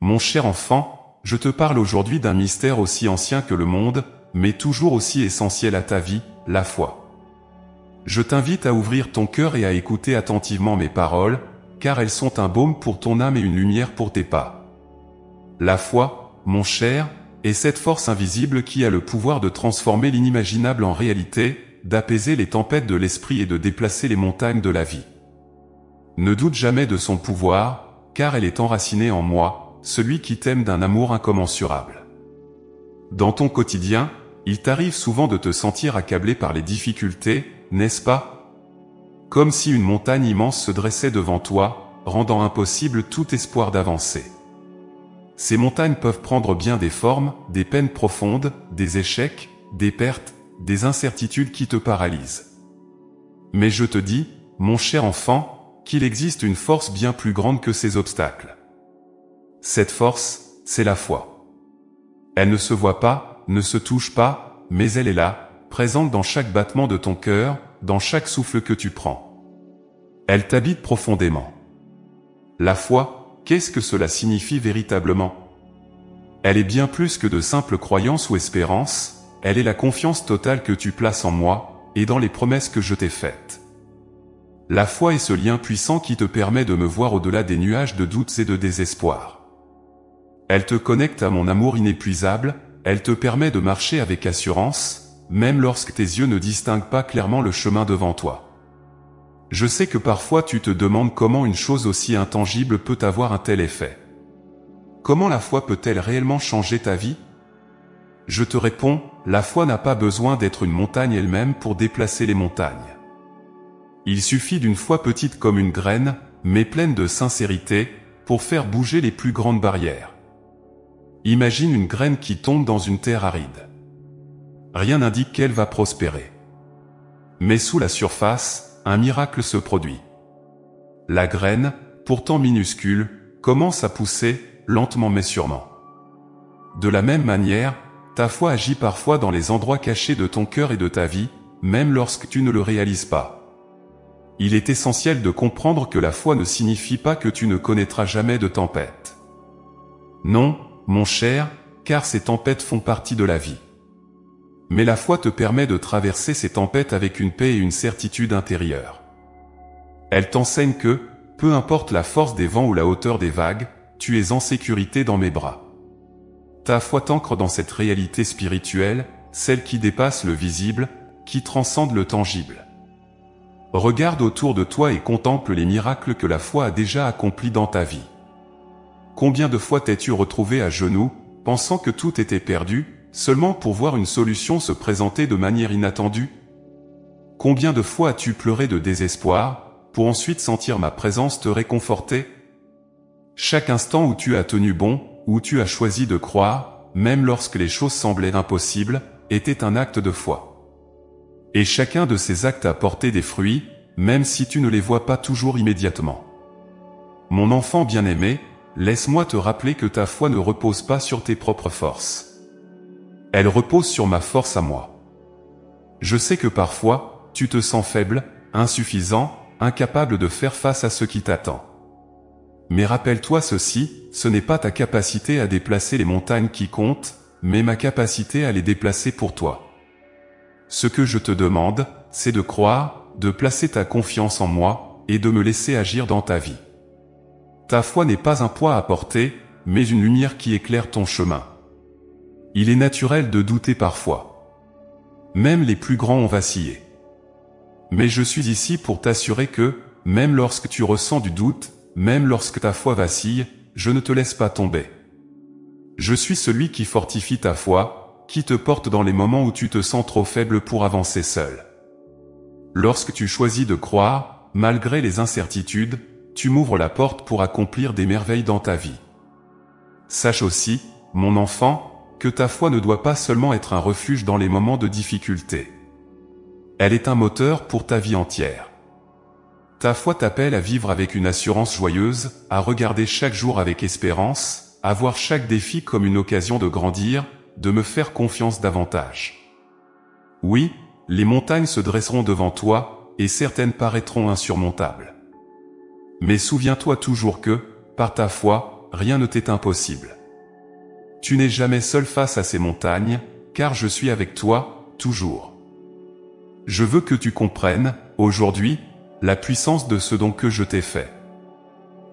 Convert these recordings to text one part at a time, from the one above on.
Mon cher enfant, je te parle aujourd'hui d'un mystère aussi ancien que le monde, mais toujours aussi essentiel à ta vie, la foi. Je t'invite à ouvrir ton cœur et à écouter attentivement mes paroles, car elles sont un baume pour ton âme et une lumière pour tes pas. La foi, mon cher, est cette force invisible qui a le pouvoir de transformer l'inimaginable en réalité, d'apaiser les tempêtes de l'esprit et de déplacer les montagnes de la vie. Ne doute jamais de son pouvoir, car elle est enracinée en moi, celui qui t'aime d'un amour incommensurable. Dans ton quotidien, il t'arrive souvent de te sentir accablé par les difficultés, n'est-ce pas? Comme si une montagne immense se dressait devant toi, rendant impossible tout espoir d'avancer. Ces montagnes peuvent prendre bien des formes, des peines profondes, des échecs, des pertes, des incertitudes qui te paralysent. Mais je te dis, mon cher enfant, qu'il existe une force bien plus grande que ces obstacles. Cette force, c'est la foi. Elle ne se voit pas, ne se touche pas, mais elle est là, présente dans chaque battement de ton cœur, dans chaque souffle que tu prends. Elle t'habite profondément. La foi, qu'est-ce que cela signifie véritablement? Elle est bien plus que de simples croyances ou espérances, elle est la confiance totale que tu places en moi, et dans les promesses que je t'ai faites. La foi est ce lien puissant qui te permet de me voir au-delà des nuages de doutes et de désespoir. Elle te connecte à mon amour inépuisable, elle te permet de marcher avec assurance, même lorsque tes yeux ne distinguent pas clairement le chemin devant toi. Je sais que parfois tu te demandes comment une chose aussi intangible peut avoir un tel effet. Comment la foi peut-elle réellement changer ta vie? Je te réponds, la foi n'a pas besoin d'être une montagne elle-même pour déplacer les montagnes. Il suffit d'une foi petite comme une graine, mais pleine de sincérité, pour faire bouger les plus grandes barrières. Imagine une graine qui tombe dans une terre aride. Rien n'indique qu'elle va prospérer. Mais sous la surface, un miracle se produit. La graine, pourtant minuscule, commence à pousser, lentement mais sûrement. De la même manière, ta foi agit parfois dans les endroits cachés de ton cœur et de ta vie, même lorsque tu ne le réalises pas. Il est essentiel de comprendre que la foi ne signifie pas que tu ne connaîtras jamais de tempête. Non, mon cher, car ces tempêtes font partie de la vie. Mais la foi te permet de traverser ces tempêtes avec une paix et une certitude intérieure. Elle t'enseigne que, peu importe la force des vents ou la hauteur des vagues, tu es en sécurité dans mes bras. Ta foi t'ancre dans cette réalité spirituelle, celle qui dépasse le visible, qui transcende le tangible. Regarde autour de toi et contemple les miracles que la foi a déjà accomplis dans ta vie. Combien de fois t'es-tu retrouvé à genoux, pensant que tout était perdu, seulement pour voir une solution se présenter de manière inattendue? Combien de fois as-tu pleuré de désespoir, pour ensuite sentir ma présence te réconforter? Chaque instant où tu as tenu bon, où tu as choisi de croire, même lorsque les choses semblaient impossibles, était un acte de foi. Et chacun de ces actes a porté des fruits, même si tu ne les vois pas toujours immédiatement. Mon enfant bien-aimé, laisse-moi te rappeler que ta foi ne repose pas sur tes propres forces. Elle repose sur ma force à moi. Je sais que parfois, tu te sens faible, insuffisant, incapable de faire face à ce qui t'attend. Mais rappelle-toi ceci, ce n'est pas ta capacité à déplacer les montagnes qui compte, mais ma capacité à les déplacer pour toi. Ce que je te demande, c'est de croire, de placer ta confiance en moi, et de me laisser agir dans ta vie. Ta foi n'est pas un poids à porter, mais une lumière qui éclaire ton chemin. Il est naturel de douter parfois. Même les plus grands ont vacillé. Mais je suis ici pour t'assurer que, même lorsque tu ressens du doute, même lorsque ta foi vacille, je ne te laisse pas tomber. Je suis celui qui fortifie ta foi, qui te porte dans les moments où tu te sens trop faible pour avancer seul. Lorsque tu choisis de croire, malgré les incertitudes, tu m'ouvres la porte pour accomplir des merveilles dans ta vie. Sache aussi, mon enfant, que ta foi ne doit pas seulement être un refuge dans les moments de difficulté. Elle est un moteur pour ta vie entière. Ta foi t'appelle à vivre avec une assurance joyeuse, à regarder chaque jour avec espérance, à voir chaque défi comme une occasion de grandir, de me faire confiance davantage. Oui, les montagnes se dresseront devant toi, et certaines paraîtront insurmontables. Mais souviens-toi toujours que, par ta foi, rien ne t'est impossible. Tu n'es jamais seul face à ces montagnes, car je suis avec toi, toujours. Je veux que tu comprennes, aujourd'hui, la puissance de ce don que je t'ai fait.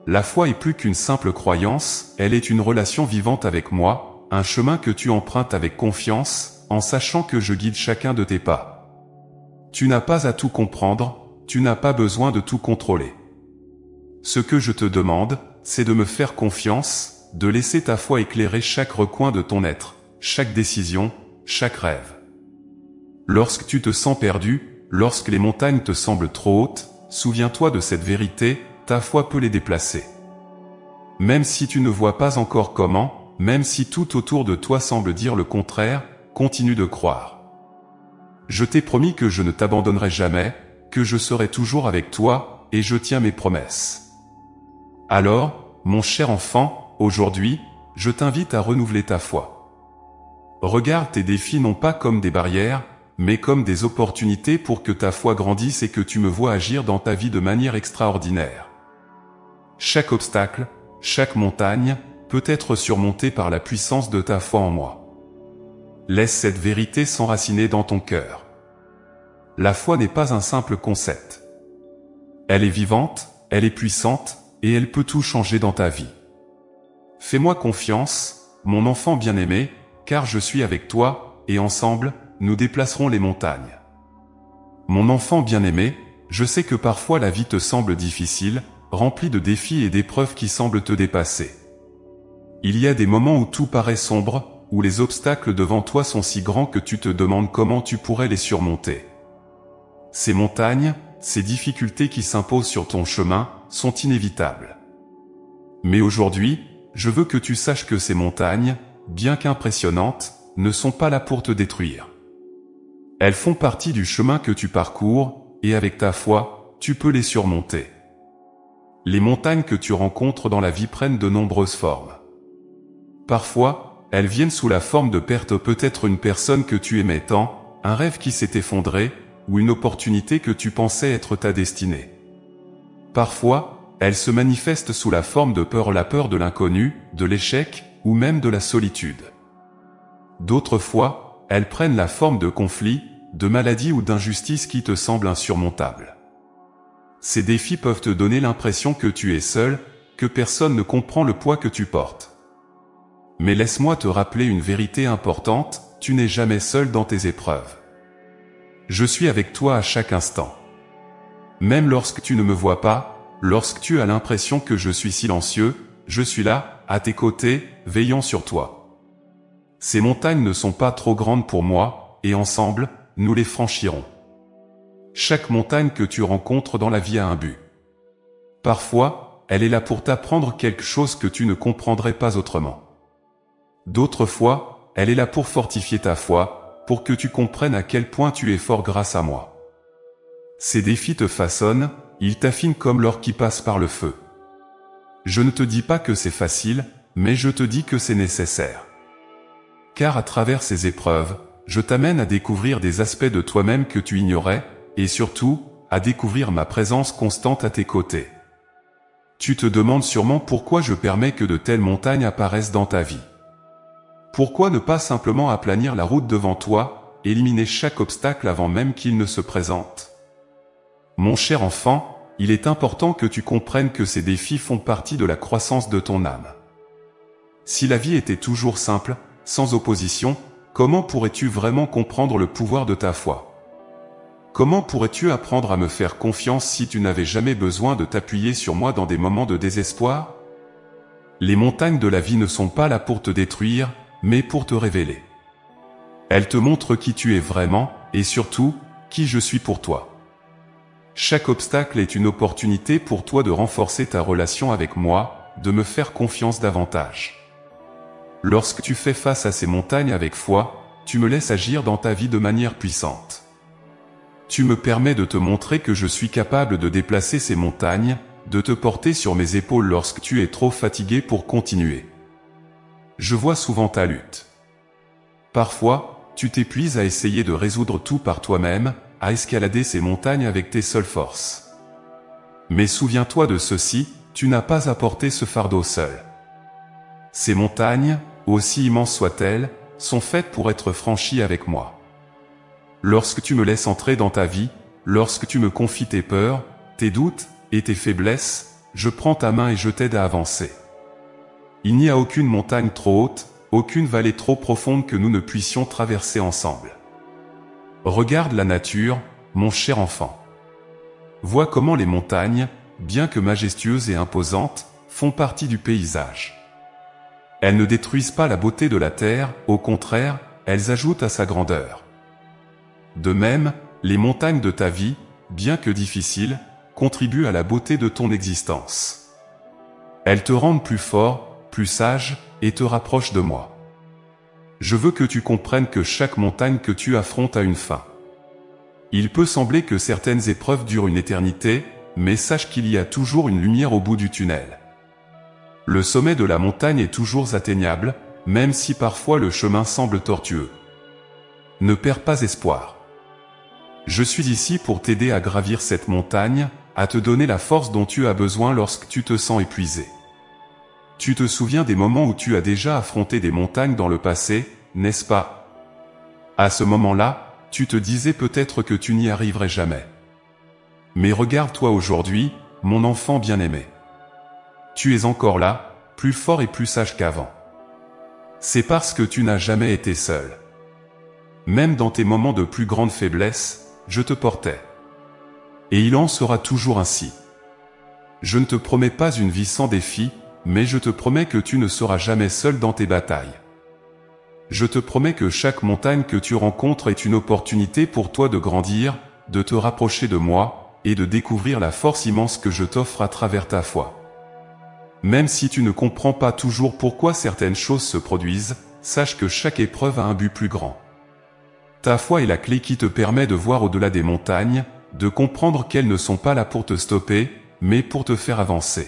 La foi est plus qu'une simple croyance, elle est une relation vivante avec moi, un chemin que tu empruntes avec confiance, en sachant que je guide chacun de tes pas. Tu n'as pas à tout comprendre, tu n'as pas besoin de tout contrôler. Ce que je te demande, c'est de me faire confiance, de laisser ta foi éclairer chaque recoin de ton être, chaque décision, chaque rêve. Lorsque tu te sens perdu, lorsque les montagnes te semblent trop hautes, souviens-toi de cette vérité, ta foi peut les déplacer. Même si tu ne vois pas encore comment, même si tout autour de toi semble dire le contraire, continue de croire. Je t'ai promis que je ne t'abandonnerai jamais, que je serai toujours avec toi, et je tiens mes promesses. Alors, mon cher enfant, aujourd'hui, je t'invite à renouveler ta foi. Regarde tes défis non pas comme des barrières, mais comme des opportunités pour que ta foi grandisse et que tu me vois agir dans ta vie de manière extraordinaire. Chaque obstacle, chaque montagne, peut être surmonté par la puissance de ta foi en moi. Laisse cette vérité s'enraciner dans ton cœur. La foi n'est pas un simple concept. Elle est vivante, elle est puissante, et elle peut tout changer dans ta vie. Fais-moi confiance, mon enfant bien-aimé, car je suis avec toi, et ensemble, nous déplacerons les montagnes. Mon enfant bien-aimé, je sais que parfois la vie te semble difficile, remplie de défis et d'épreuves qui semblent te dépasser. Il y a des moments où tout paraît sombre, où les obstacles devant toi sont si grands que tu te demandes comment tu pourrais les surmonter. Ces montagnes, ces difficultés qui s'imposent sur ton chemin, sont inévitables. Mais aujourd'hui, je veux que tu saches que ces montagnes, bien qu'impressionnantes, ne sont pas là pour te détruire. Elles font partie du chemin que tu parcours, et avec ta foi, tu peux les surmonter. Les montagnes que tu rencontres dans la vie prennent de nombreuses formes. Parfois, elles viennent sous la forme de perte, peut-être une personne que tu aimais tant, un rêve qui s'est effondré, ou une opportunité que tu pensais être ta destinée. Parfois, elles se manifestent sous la forme de peur, la peur de l'inconnu, de l'échec, ou même de la solitude. D'autres fois, elles prennent la forme de conflits, de maladies ou d'injustices qui te semblent insurmontables. Ces défis peuvent te donner l'impression que tu es seul, que personne ne comprend le poids que tu portes. Mais laisse-moi te rappeler une vérité importante, tu n'es jamais seul dans tes épreuves. Je suis avec toi à chaque instant. Même lorsque tu ne me vois pas, lorsque tu as l'impression que je suis silencieux, je suis là, à tes côtés, veillant sur toi. Ces montagnes ne sont pas trop grandes pour moi, et ensemble, nous les franchirons. Chaque montagne que tu rencontres dans la vie a un but. Parfois, elle est là pour t'apprendre quelque chose que tu ne comprendrais pas autrement. D'autres fois, elle est là pour fortifier ta foi, pour que tu comprennes à quel point tu es fort grâce à moi. Ces défis te façonnent, ils t'affinent comme l'or qui passe par le feu. Je ne te dis pas que c'est facile, mais je te dis que c'est nécessaire. Car à travers ces épreuves, je t'amène à découvrir des aspects de toi-même que tu ignorais, et surtout, à découvrir ma présence constante à tes côtés. Tu te demandes sûrement pourquoi je permets que de telles montagnes apparaissent dans ta vie. Pourquoi ne pas simplement aplanir la route devant toi, éliminer chaque obstacle avant même qu'il ne se présente? Mon cher enfant, il est important que tu comprennes que ces défis font partie de la croissance de ton âme. Si la vie était toujours simple, sans opposition, comment pourrais-tu vraiment comprendre le pouvoir de ta foi? Comment pourrais-tu apprendre à me faire confiance si tu n'avais jamais besoin de t'appuyer sur moi dans des moments de désespoir? Les montagnes de la vie ne sont pas là pour te détruire, mais pour te révéler. Elles te montrent qui tu es vraiment, et surtout, qui je suis pour toi. Chaque obstacle est une opportunité pour toi de renforcer ta relation avec moi, de me faire confiance davantage. Lorsque tu fais face à ces montagnes avec foi, tu me laisses agir dans ta vie de manière puissante. Tu me permets de te montrer que je suis capable de déplacer ces montagnes, de te porter sur mes épaules lorsque tu es trop fatigué pour continuer. Je vois souvent ta lutte. Parfois, tu t'épuises à essayer de résoudre tout par toi-même, à escalader ces montagnes avec tes seules forces. Mais souviens-toi de ceci, tu n'as pas à porter ce fardeau seul. Ces montagnes, aussi immenses soient-elles, sont faites pour être franchies avec moi. Lorsque tu me laisses entrer dans ta vie, lorsque tu me confies tes peurs, tes doutes et tes faiblesses, je prends ta main et je t'aide à avancer. Il n'y a aucune montagne trop haute, aucune vallée trop profonde que nous ne puissions traverser ensemble. Regarde la nature, mon cher enfant. Vois comment les montagnes, bien que majestueuses et imposantes, font partie du paysage. Elles ne détruisent pas la beauté de la terre, au contraire, elles ajoutent à sa grandeur. De même, les montagnes de ta vie, bien que difficiles, contribuent à la beauté de ton existence. Elles te rendent plus fort, plus sage, et te rapprochent de moi. Je veux que tu comprennes que chaque montagne que tu affrontes a une fin. Il peut sembler que certaines épreuves durent une éternité, mais sache qu'il y a toujours une lumière au bout du tunnel. Le sommet de la montagne est toujours atteignable, même si parfois le chemin semble tortueux. Ne perds pas espoir. Je suis ici pour t'aider à gravir cette montagne, à te donner la force dont tu as besoin lorsque tu te sens épuisé. Tu te souviens des moments où tu as déjà affronté des montagnes dans le passé, n'est-ce pas? À ce moment-là, tu te disais peut-être que tu n'y arriverais jamais. Mais regarde-toi aujourd'hui, mon enfant bien-aimé. Tu es encore là, plus fort et plus sage qu'avant. C'est parce que tu n'as jamais été seul. Même dans tes moments de plus grande faiblesse, je te portais. Et il en sera toujours ainsi. Je ne te promets pas une vie sans défis, mais je te promets que tu ne seras jamais seul dans tes batailles. Je te promets que chaque montagne que tu rencontres est une opportunité pour toi de grandir, de te rapprocher de moi, et de découvrir la force immense que je t'offre à travers ta foi. Même si tu ne comprends pas toujours pourquoi certaines choses se produisent, sache que chaque épreuve a un but plus grand. Ta foi est la clé qui te permet de voir au-delà des montagnes, de comprendre qu'elles ne sont pas là pour te stopper, mais pour te faire avancer.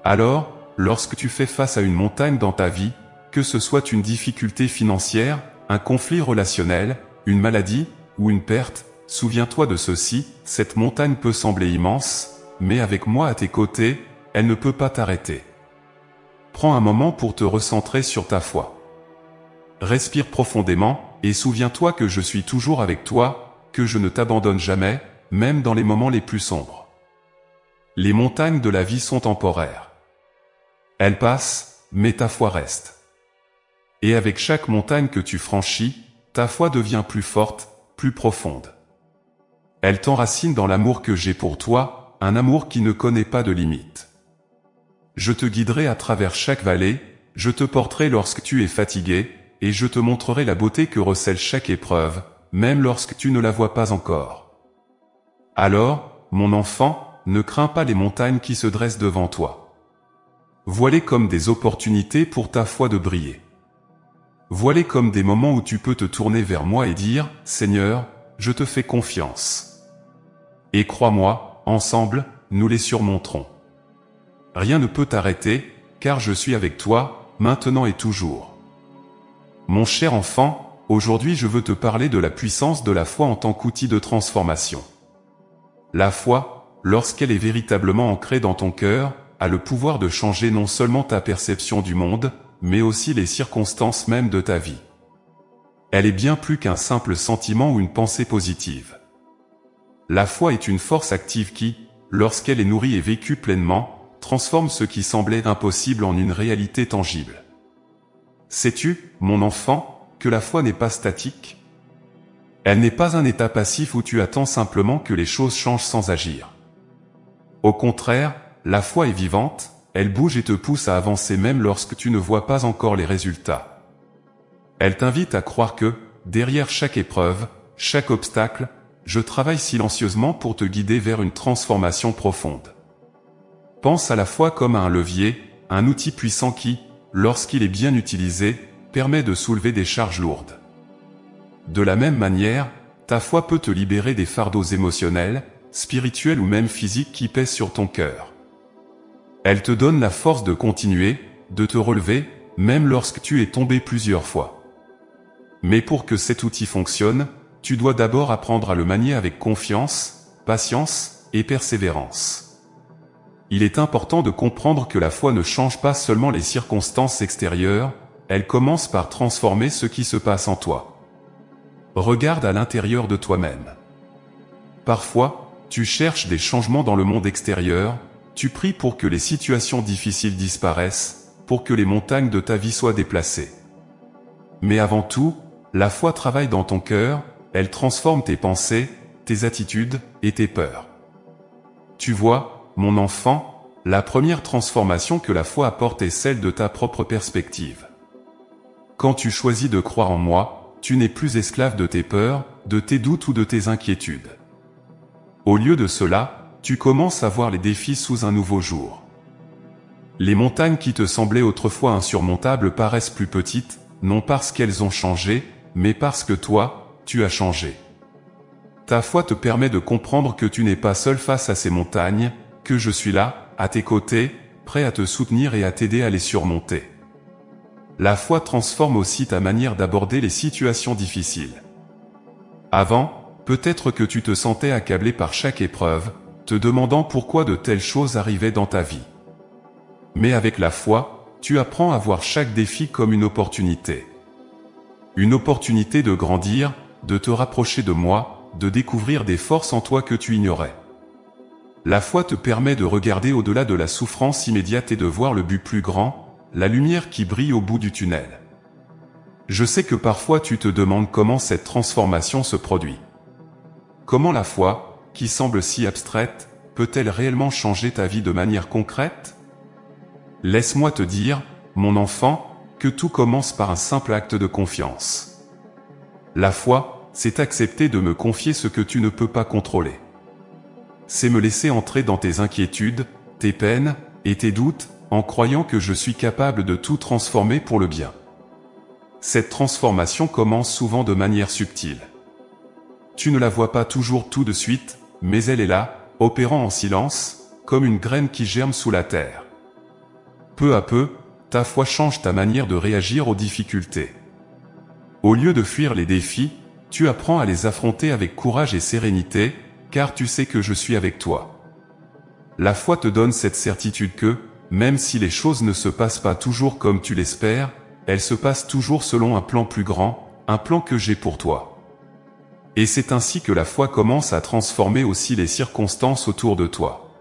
Alors, lorsque tu fais face à une montagne dans ta vie, que ce soit une difficulté financière, un conflit relationnel, une maladie ou une perte, souviens-toi de ceci, cette montagne peut sembler immense, mais avec moi à tes côtés, elle ne peut pas t'arrêter. Prends un moment pour te recentrer sur ta foi. Respire profondément, et souviens-toi que je suis toujours avec toi, que je ne t'abandonne jamais, même dans les moments les plus sombres. Les montagnes de la vie sont temporaires. Elles passent, mais ta foi reste. Et avec chaque montagne que tu franchis, ta foi devient plus forte, plus profonde. Elle t'enracine dans l'amour que j'ai pour toi, un amour qui ne connaît pas de limites. Je te guiderai à travers chaque vallée, je te porterai lorsque tu es fatigué, et je te montrerai la beauté que recèle chaque épreuve, même lorsque tu ne la vois pas encore. Alors, mon enfant, ne crains pas les montagnes qui se dressent devant toi. Vois-les comme des opportunités pour ta foi de briller. Vois-les comme des moments où tu peux te tourner vers moi et dire « Seigneur, je te fais confiance. » Et crois-moi, ensemble, nous les surmonterons. Rien ne peut t'arrêter, car je suis avec toi, maintenant et toujours. Mon cher enfant, aujourd'hui je veux te parler de la puissance de la foi en tant qu'outil de transformation. La foi, lorsqu'elle est véritablement ancrée dans ton cœur, a le pouvoir de changer non seulement ta perception du monde, mais aussi les circonstances mêmes de ta vie. Elle est bien plus qu'un simple sentiment ou une pensée positive. La foi est une force active qui, lorsqu'elle est nourrie et vécue pleinement, transforme ce qui semblait impossible en une réalité tangible. Sais-tu, mon enfant, que la foi n'est pas statique? Elle n'est pas un état passif où tu attends simplement que les choses changent sans agir. Au contraire, la foi est vivante, elle bouge et te pousse à avancer même lorsque tu ne vois pas encore les résultats. Elle t'invite à croire que, derrière chaque épreuve, chaque obstacle, je travaille silencieusement pour te guider vers une transformation profonde. Pense à la foi comme à un levier, un outil puissant qui, lorsqu'il est bien utilisé, permet de soulever des charges lourdes. De la même manière, ta foi peut te libérer des fardeaux émotionnels, spirituels ou même physiques qui pèsent sur ton cœur. Elle te donne la force de continuer, de te relever, même lorsque tu es tombé plusieurs fois. Mais pour que cet outil fonctionne, tu dois d'abord apprendre à le manier avec confiance, patience et persévérance. il est important de comprendre que la foi ne change pas seulement les circonstances extérieures, elle commence par transformer ce qui se passe en toi. Regarde à l'intérieur de toi-même. Parfois, tu cherches des changements dans le monde extérieur, tu pries pour que les situations difficiles disparaissent, pour que les montagnes de ta vie soient déplacées. Mais avant tout, la foi travaille dans ton cœur, elle transforme tes pensées, tes attitudes et tes peurs. Tu vois, mon enfant, la première transformation que la foi apporte est celle de ta propre perspective. Quand tu choisis de croire en moi, tu n'es plus esclave de tes peurs, de tes doutes ou de tes inquiétudes. Au lieu de cela, tu commences à voir les défis sous un nouveau jour. Les montagnes qui te semblaient autrefois insurmontables paraissent plus petites, non parce qu'elles ont changé, mais parce que toi, tu as changé. Ta foi te permet de comprendre que tu n'es pas seul face à ces montagnes, que je suis là, à tes côtés, prêt à te soutenir et à t'aider à les surmonter. La foi transforme aussi ta manière d'aborder les situations difficiles. Avant, peut-être que tu te sentais accablé par chaque épreuve, te demandant pourquoi de telles choses arrivaient dans ta vie. Mais avec la foi, tu apprends à voir chaque défi comme une opportunité. Une opportunité de grandir, de te rapprocher de moi, de découvrir des forces en toi que tu ignorais. La foi te permet de regarder au-delà de la souffrance immédiate et de voir le but plus grand, la lumière qui brille au bout du tunnel. Je sais que parfois tu te demandes comment cette transformation se produit. Comment la foi, qui semble si abstraite, peut-elle réellement changer ta vie de manière concrète ? Laisse-moi te dire, mon enfant, que tout commence par un simple acte de confiance. La foi, c'est accepter de me confier ce que tu ne peux pas contrôler. C'est me laisser entrer dans tes inquiétudes, tes peines et tes doutes, en croyant que je suis capable de tout transformer pour le bien. Cette transformation commence souvent de manière subtile. Tu ne la vois pas toujours tout de suite, mais elle est là, opérant en silence, comme une graine qui germe sous la terre. Peu à peu, ta foi change ta manière de réagir aux difficultés. Au lieu de fuir les défis, tu apprends à les affronter avec courage et sérénité, car tu sais que je suis avec toi. La foi te donne cette certitude que, même si les choses ne se passent pas toujours comme tu l'espères, elles se passent toujours selon un plan plus grand, un plan que j'ai pour toi. Et c'est ainsi que la foi commence à transformer aussi les circonstances autour de toi.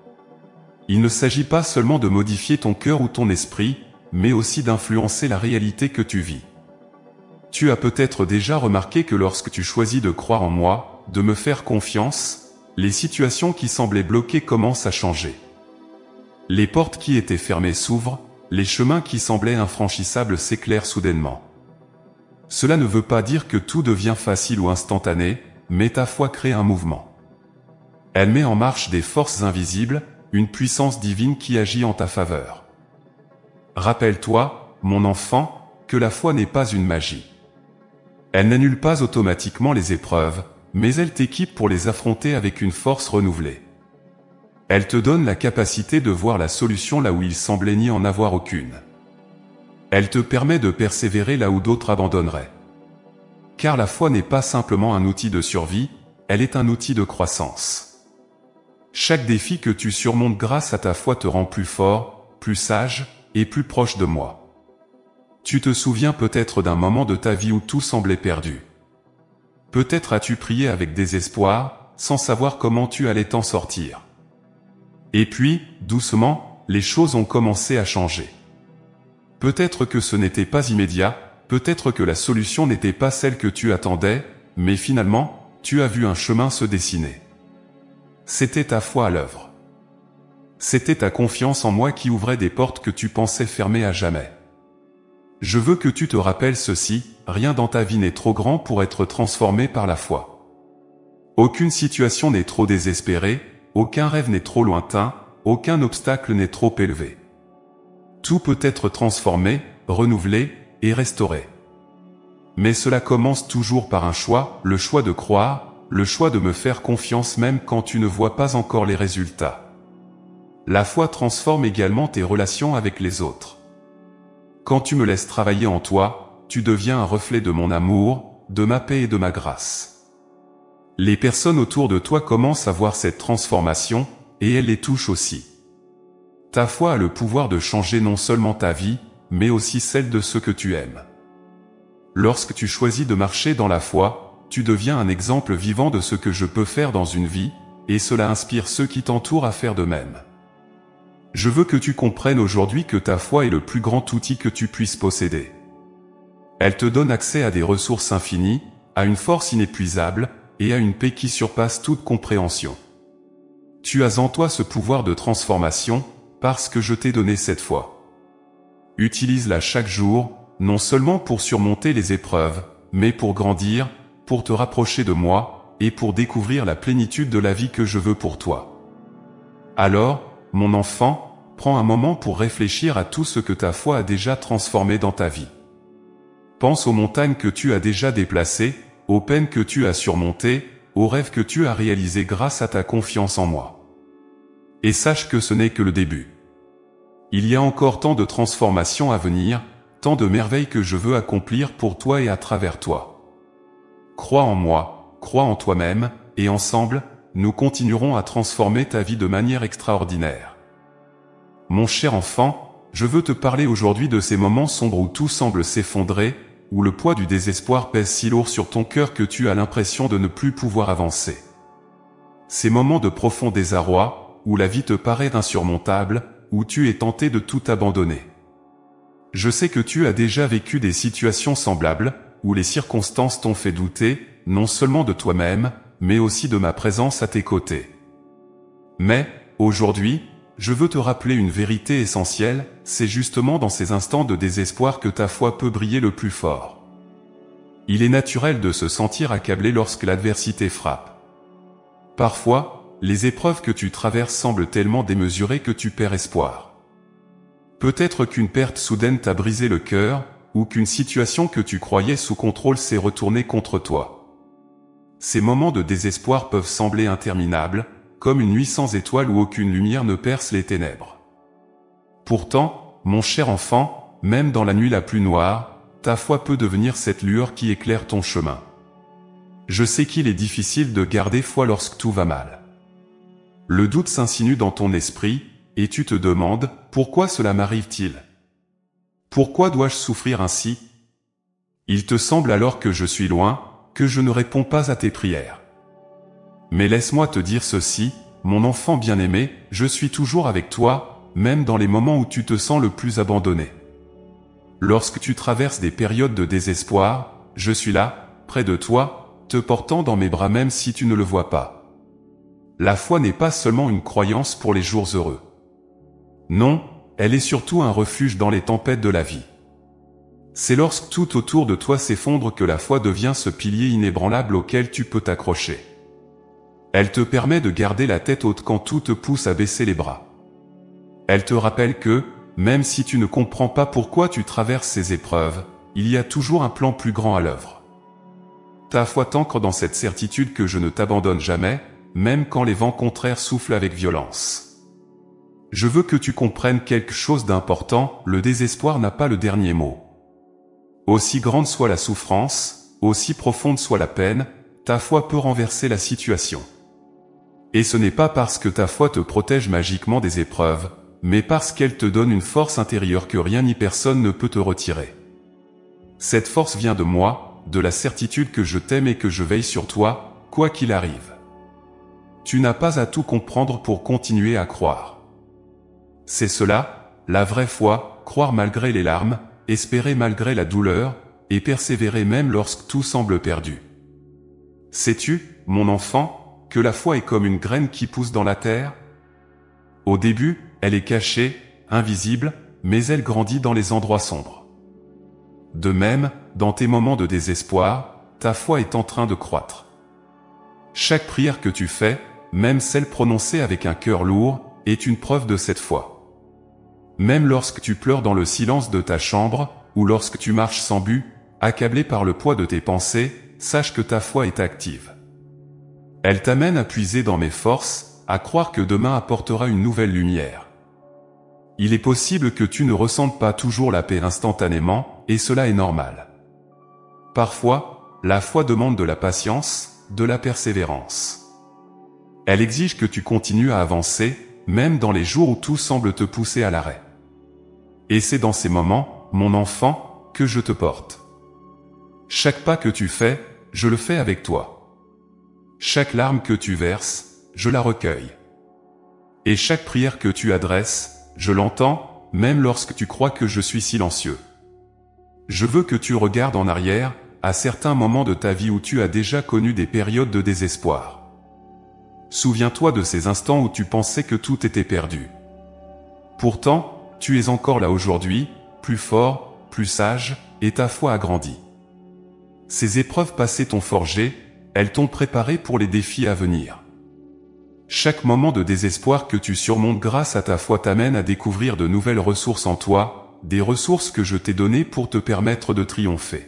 Il ne s'agit pas seulement de modifier ton cœur ou ton esprit, mais aussi d'influencer la réalité que tu vis. Tu as peut-être déjà remarqué que lorsque tu choisis de croire en moi, de me faire confiance, les situations qui semblaient bloquées commencent à changer. Les portes qui étaient fermées s'ouvrent, les chemins qui semblaient infranchissables s'éclairent soudainement. Cela ne veut pas dire que tout devient facile ou instantané, mais ta foi crée un mouvement. Elle met en marche des forces invisibles, une puissance divine qui agit en ta faveur. Rappelle-toi, mon enfant, que la foi n'est pas une magie. Elle n'annule pas automatiquement les épreuves, mais elle t'équipe pour les affronter avec une force renouvelée. Elle te donne la capacité de voir la solution là où il semblait n'y en avoir aucune. Elle te permet de persévérer là où d'autres abandonneraient. Car la foi n'est pas simplement un outil de survie, elle est un outil de croissance. Chaque défi que tu surmontes grâce à ta foi te rend plus fort, plus sage et plus proche de moi. Tu te souviens peut-être d'un moment de ta vie où tout semblait perdu. Peut-être as-tu prié avec désespoir, sans savoir comment tu allais t'en sortir. Et puis, doucement, les choses ont commencé à changer. Peut-être que ce n'était pas immédiat, peut-être que la solution n'était pas celle que tu attendais, mais finalement, tu as vu un chemin se dessiner. C'était ta foi à l'œuvre. C'était ta confiance en moi qui ouvrait des portes que tu pensais fermées à jamais. Je veux que tu te rappelles ceci, rien dans ta vie n'est trop grand pour être transformé par la foi. Aucune situation n'est trop désespérée, aucun rêve n'est trop lointain, aucun obstacle n'est trop élevé. Tout peut être transformé, renouvelé et restauré. Mais cela commence toujours par un choix, le choix de croire, le choix de me faire confiance même quand tu ne vois pas encore les résultats. La foi transforme également tes relations avec les autres. Quand tu me laisses travailler en toi, tu deviens un reflet de mon amour, de ma paix et de ma grâce. Les personnes autour de toi commencent à voir cette transformation, et elles les touchent aussi. Ta foi a le pouvoir de changer non seulement ta vie, mais aussi celle de ceux que tu aimes. Lorsque tu choisis de marcher dans la foi, tu deviens un exemple vivant de ce que je peux faire dans une vie, et cela inspire ceux qui t'entourent à faire de même. Je veux que tu comprennes aujourd'hui que ta foi est le plus grand outil que tu puisses posséder. Elle te donne accès à des ressources infinies, à une force inépuisable, et à une paix qui surpasse toute compréhension. Tu as en toi ce pouvoir de transformation, parce que je t'ai donné cette foi. Utilise-la chaque jour, non seulement pour surmonter les épreuves, mais pour grandir, pour te rapprocher de moi, et pour découvrir la plénitude de la vie que je veux pour toi. Alors, mon enfant, prends un moment pour réfléchir à tout ce que ta foi a déjà transformé dans ta vie. Pense aux montagnes que tu as déjà déplacées, aux peines que tu as surmontées, aux rêves que tu as réalisés grâce à ta confiance en moi. Et sache que ce n'est que le début. Il y a encore tant de transformations à venir, tant de merveilles que je veux accomplir pour toi et à travers toi. Crois en moi, crois en toi-même, et ensemble, nous continuerons à transformer ta vie de manière extraordinaire. Mon cher enfant, je veux te parler aujourd'hui de ces moments sombres où tout semble s'effondrer, où le poids du désespoir pèse si lourd sur ton cœur que tu as l'impression de ne plus pouvoir avancer. Ces moments de profond désarroi, où la vie te paraît insurmontable, où tu es tenté de tout abandonner. Je sais que tu as déjà vécu des situations semblables, où les circonstances t'ont fait douter, non seulement de toi-même, mais aussi de ma présence à tes côtés. Mais, aujourd'hui, je veux te rappeler une vérité essentielle, c'est justement dans ces instants de désespoir que ta foi peut briller le plus fort. Il est naturel de se sentir accablé lorsque l'adversité frappe. Parfois, les épreuves que tu traverses semblent tellement démesurées que tu perds espoir. Peut-être qu'une perte soudaine t'a brisé le cœur, ou qu'une situation que tu croyais sous contrôle s'est retournée contre toi. Ces moments de désespoir peuvent sembler interminables, comme une nuit sans étoiles où aucune lumière ne perce les ténèbres. Pourtant, mon cher enfant, même dans la nuit la plus noire, ta foi peut devenir cette lueur qui éclaire ton chemin. Je sais qu'il est difficile de garder foi lorsque tout va mal. Le doute s'insinue dans ton esprit, et tu te demandes, pourquoi cela m'arrive-t-il? Pourquoi dois-je souffrir ainsi? Il te semble alors que je suis loin, que je ne réponds pas à tes prières. Mais laisse-moi te dire ceci, mon enfant bien-aimé, je suis toujours avec toi, même dans les moments où tu te sens le plus abandonné. Lorsque tu traverses des périodes de désespoir, je suis là, près de toi, te portant dans mes bras même si tu ne le vois pas. La foi n'est pas seulement une croyance pour les jours heureux. Non, elle est surtout un refuge dans les tempêtes de la vie. C'est lorsque tout autour de toi s'effondre que la foi devient ce pilier inébranlable auquel tu peux t'accrocher. Elle te permet de garder la tête haute quand tout te pousse à baisser les bras. Elle te rappelle que, même si tu ne comprends pas pourquoi tu traverses ces épreuves, il y a toujours un plan plus grand à l'œuvre. Ta foi t'ancre dans cette certitude que je ne t'abandonne jamais, même quand les vents contraires soufflent avec violence. Je veux que tu comprennes quelque chose d'important, le désespoir n'a pas le dernier mot. Aussi grande soit la souffrance, aussi profonde soit la peine, ta foi peut renverser la situation. Et ce n'est pas parce que ta foi te protège magiquement des épreuves, mais parce qu'elle te donne une force intérieure que rien ni personne ne peut te retirer. Cette force vient de moi, de la certitude que je t'aime et que je veille sur toi, quoi qu'il arrive. Tu n'as pas à tout comprendre pour continuer à croire. C'est cela, la vraie foi, croire malgré les larmes, espérer malgré la douleur, et persévérer même lorsque tout semble perdu. Sais-tu, mon enfant, que la foi est comme une graine qui pousse dans la terre? Au début, elle est cachée, invisible, mais elle grandit dans les endroits sombres. De même, dans tes moments de désespoir, ta foi est en train de croître. Chaque prière que tu fais, même celle prononcée avec un cœur lourd, est une preuve de cette foi. Même lorsque tu pleures dans le silence de ta chambre, ou lorsque tu marches sans but, accablé par le poids de tes pensées, sache que ta foi est active. Elle t'amène à puiser dans mes forces, à croire que demain apportera une nouvelle lumière. Il est possible que tu ne ressentes pas toujours la paix instantanément, et cela est normal. Parfois, la foi demande de la patience, de la persévérance. Elle exige que tu continues à avancer, même dans les jours où tout semble te pousser à l'arrêt. Et c'est dans ces moments, mon enfant, que je te porte. Chaque pas que tu fais, je le fais avec toi. Chaque larme que tu verses, je la recueille. Et chaque prière que tu adresses, je l'entends, même lorsque tu crois que je suis silencieux. Je veux que tu regardes en arrière, à certains moments de ta vie où tu as déjà connu des périodes de désespoir. Souviens-toi de ces instants où tu pensais que tout était perdu. Pourtant, tu es encore là aujourd'hui, plus fort, plus sage, et ta foi a grandi. Ces épreuves passées t'ont forgé, elles t'ont préparé pour les défis à venir. Chaque moment de désespoir que tu surmontes grâce à ta foi t'amène à découvrir de nouvelles ressources en toi, des ressources que je t'ai données pour te permettre de triompher.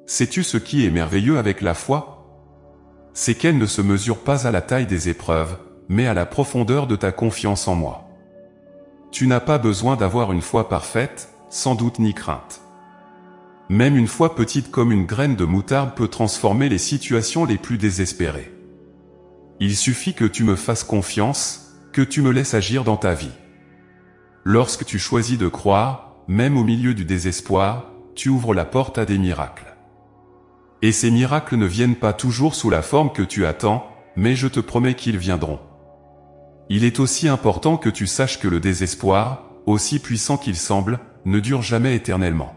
Sais-tu ce qui est merveilleux avec la foi? C'est qu'elle ne se mesure pas à la taille des épreuves, mais à la profondeur de ta confiance en moi. Tu n'as pas besoin d'avoir une foi parfaite, sans doute ni crainte. Même une foi petite comme une graine de moutarde peut transformer les situations les plus désespérées. Il suffit que tu me fasses confiance, que tu me laisses agir dans ta vie. Lorsque tu choisis de croire, même au milieu du désespoir, tu ouvres la porte à des miracles. Et ces miracles ne viennent pas toujours sous la forme que tu attends, mais je te promets qu'ils viendront. Il est aussi important que tu saches que le désespoir, aussi puissant qu'il semble, ne dure jamais éternellement.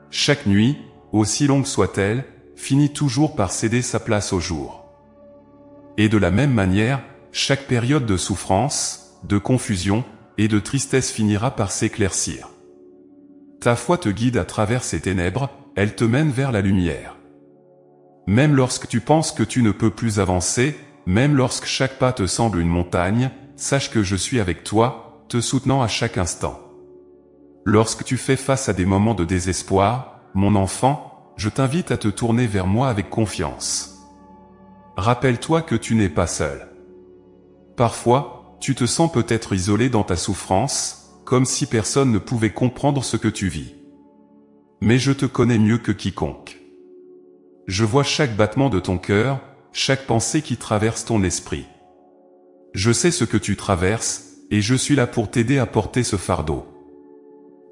Chaque nuit, aussi longue soit-elle, finit toujours par céder sa place au jour. Et de la même manière, chaque période de souffrance, de confusion et de tristesse finira par s'éclaircir. Ta foi te guide à travers ces ténèbres, elle te mène vers la lumière. Même lorsque tu penses que tu ne peux plus avancer, même lorsque chaque pas te semble une montagne, sache que je suis avec toi, te soutenant à chaque instant. Lorsque tu fais face à des moments de désespoir, mon enfant, je t'invite à te tourner vers moi avec confiance. Rappelle-toi que tu n'es pas seul. Parfois, tu te sens peut-être isolé dans ta souffrance, comme si personne ne pouvait comprendre ce que tu vis. Mais je te connais mieux que quiconque. Je vois chaque battement de ton cœur, chaque pensée qui traverse ton esprit. Je sais ce que tu traverses, et je suis là pour t'aider à porter ce fardeau.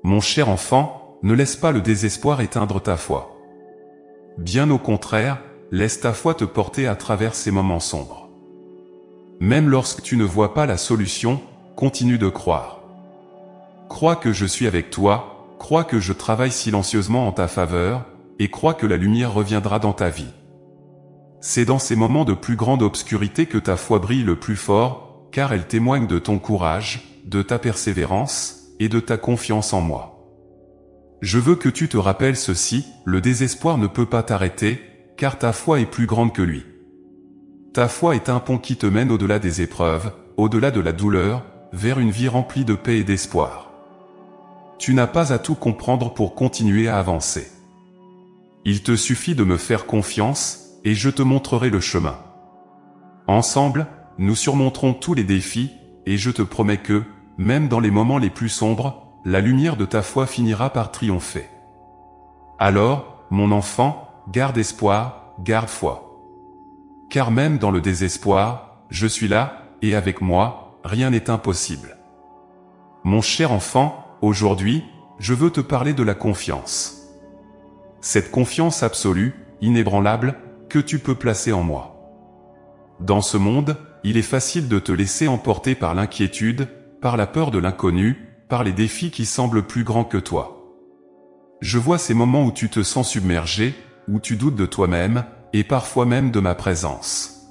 Mon cher enfant, ne laisse pas le désespoir éteindre ta foi. Bien au contraire, laisse ta foi te porter à travers ces moments sombres. Même lorsque tu ne vois pas la solution, continue de croire. Crois que je suis avec toi, crois que je travaille silencieusement en ta faveur, et crois que la lumière reviendra dans ta vie. C'est dans ces moments de plus grande obscurité que ta foi brille le plus fort, car elle témoigne de ton courage, de ta persévérance, et de ta confiance en moi. Je veux que tu te rappelles ceci, le désespoir ne peut pas t'arrêter, car ta foi est plus grande que lui. Ta foi est un pont qui te mène au-delà des épreuves, au-delà de la douleur, vers une vie remplie de paix et d'espoir. Tu n'as pas à tout comprendre pour continuer à avancer. Il te suffit de me faire confiance, et je te montrerai le chemin. Ensemble, nous surmonterons tous les défis, et je te promets que, même dans les moments les plus sombres, la lumière de ta foi finira par triompher. Alors, mon enfant, garde espoir, garde foi. Car même dans le désespoir, je suis là, et avec moi, rien n'est impossible. Mon cher enfant, aujourd'hui, je veux te parler de la confiance. Cette confiance absolue, inébranlable, que tu peux placer en moi. Dans ce monde, il est facile de te laisser emporter par l'inquiétude, par la peur de l'inconnu, par les défis qui semblent plus grands que toi. Je vois ces moments où tu te sens submergé, où tu doutes de toi-même, et parfois même de ma présence.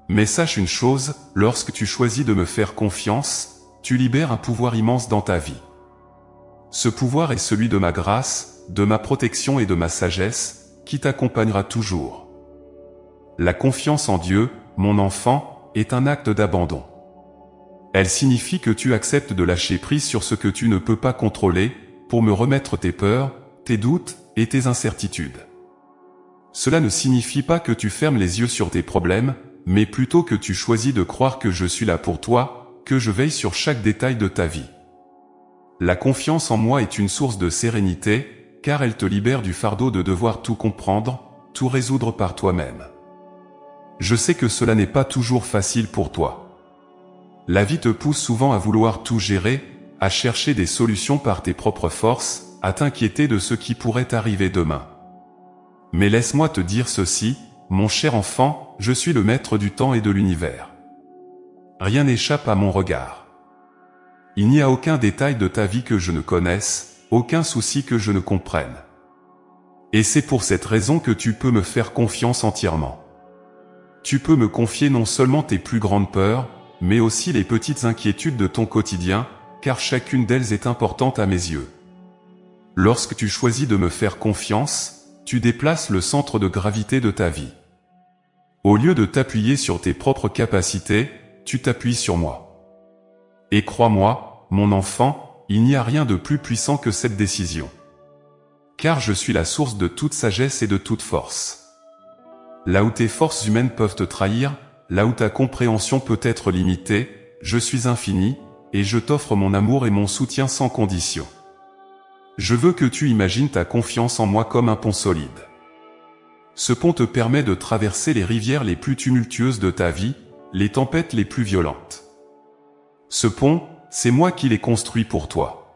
Mais sache une chose, lorsque tu choisis de me faire confiance, tu libères un pouvoir immense dans ta vie. Ce pouvoir est celui de ma grâce, de ma protection et de ma sagesse, qui t'accompagnera toujours. La confiance en Dieu, mon enfant, est un acte d'abandon. Elle signifie que tu acceptes de lâcher prise sur ce que tu ne peux pas contrôler, pour me remettre tes peurs, tes doutes et tes incertitudes. Cela ne signifie pas que tu fermes les yeux sur tes problèmes, mais plutôt que tu choisis de croire que je suis là pour toi, que je veille sur chaque détail de ta vie. La confiance en moi est une source de sérénité, car elle te libère du fardeau de devoir tout comprendre, tout résoudre par toi-même. Je sais que cela n'est pas toujours facile pour toi. La vie te pousse souvent à vouloir tout gérer, à chercher des solutions par tes propres forces, à t'inquiéter de ce qui pourrait arriver demain. Mais laisse-moi te dire ceci, mon cher enfant, je suis le maître du temps et de l'univers. Rien n'échappe à mon regard. Il n'y a aucun détail de ta vie que je ne connaisse, aucun souci que je ne comprenne. Et c'est pour cette raison que tu peux me faire confiance entièrement. Tu peux me confier non seulement tes plus grandes peurs, mais aussi les petites inquiétudes de ton quotidien, car chacune d'elles est importante à mes yeux. Lorsque tu choisis de me faire confiance, tu déplaces le centre de gravité de ta vie. Au lieu de t'appuyer sur tes propres capacités, tu t'appuies sur moi. Et crois-moi, mon enfant, il n'y a rien de plus puissant que cette décision. Car je suis la source de toute sagesse et de toute force. Là où tes forces humaines peuvent te trahir, là où ta compréhension peut être limitée, je suis infini, et je t'offre mon amour et mon soutien sans condition. Je veux que tu imagines ta confiance en moi comme un pont solide. Ce pont te permet de traverser les rivières les plus tumultueuses de ta vie, les tempêtes les plus violentes. Ce pont, c'est moi qui l'ai construit pour toi.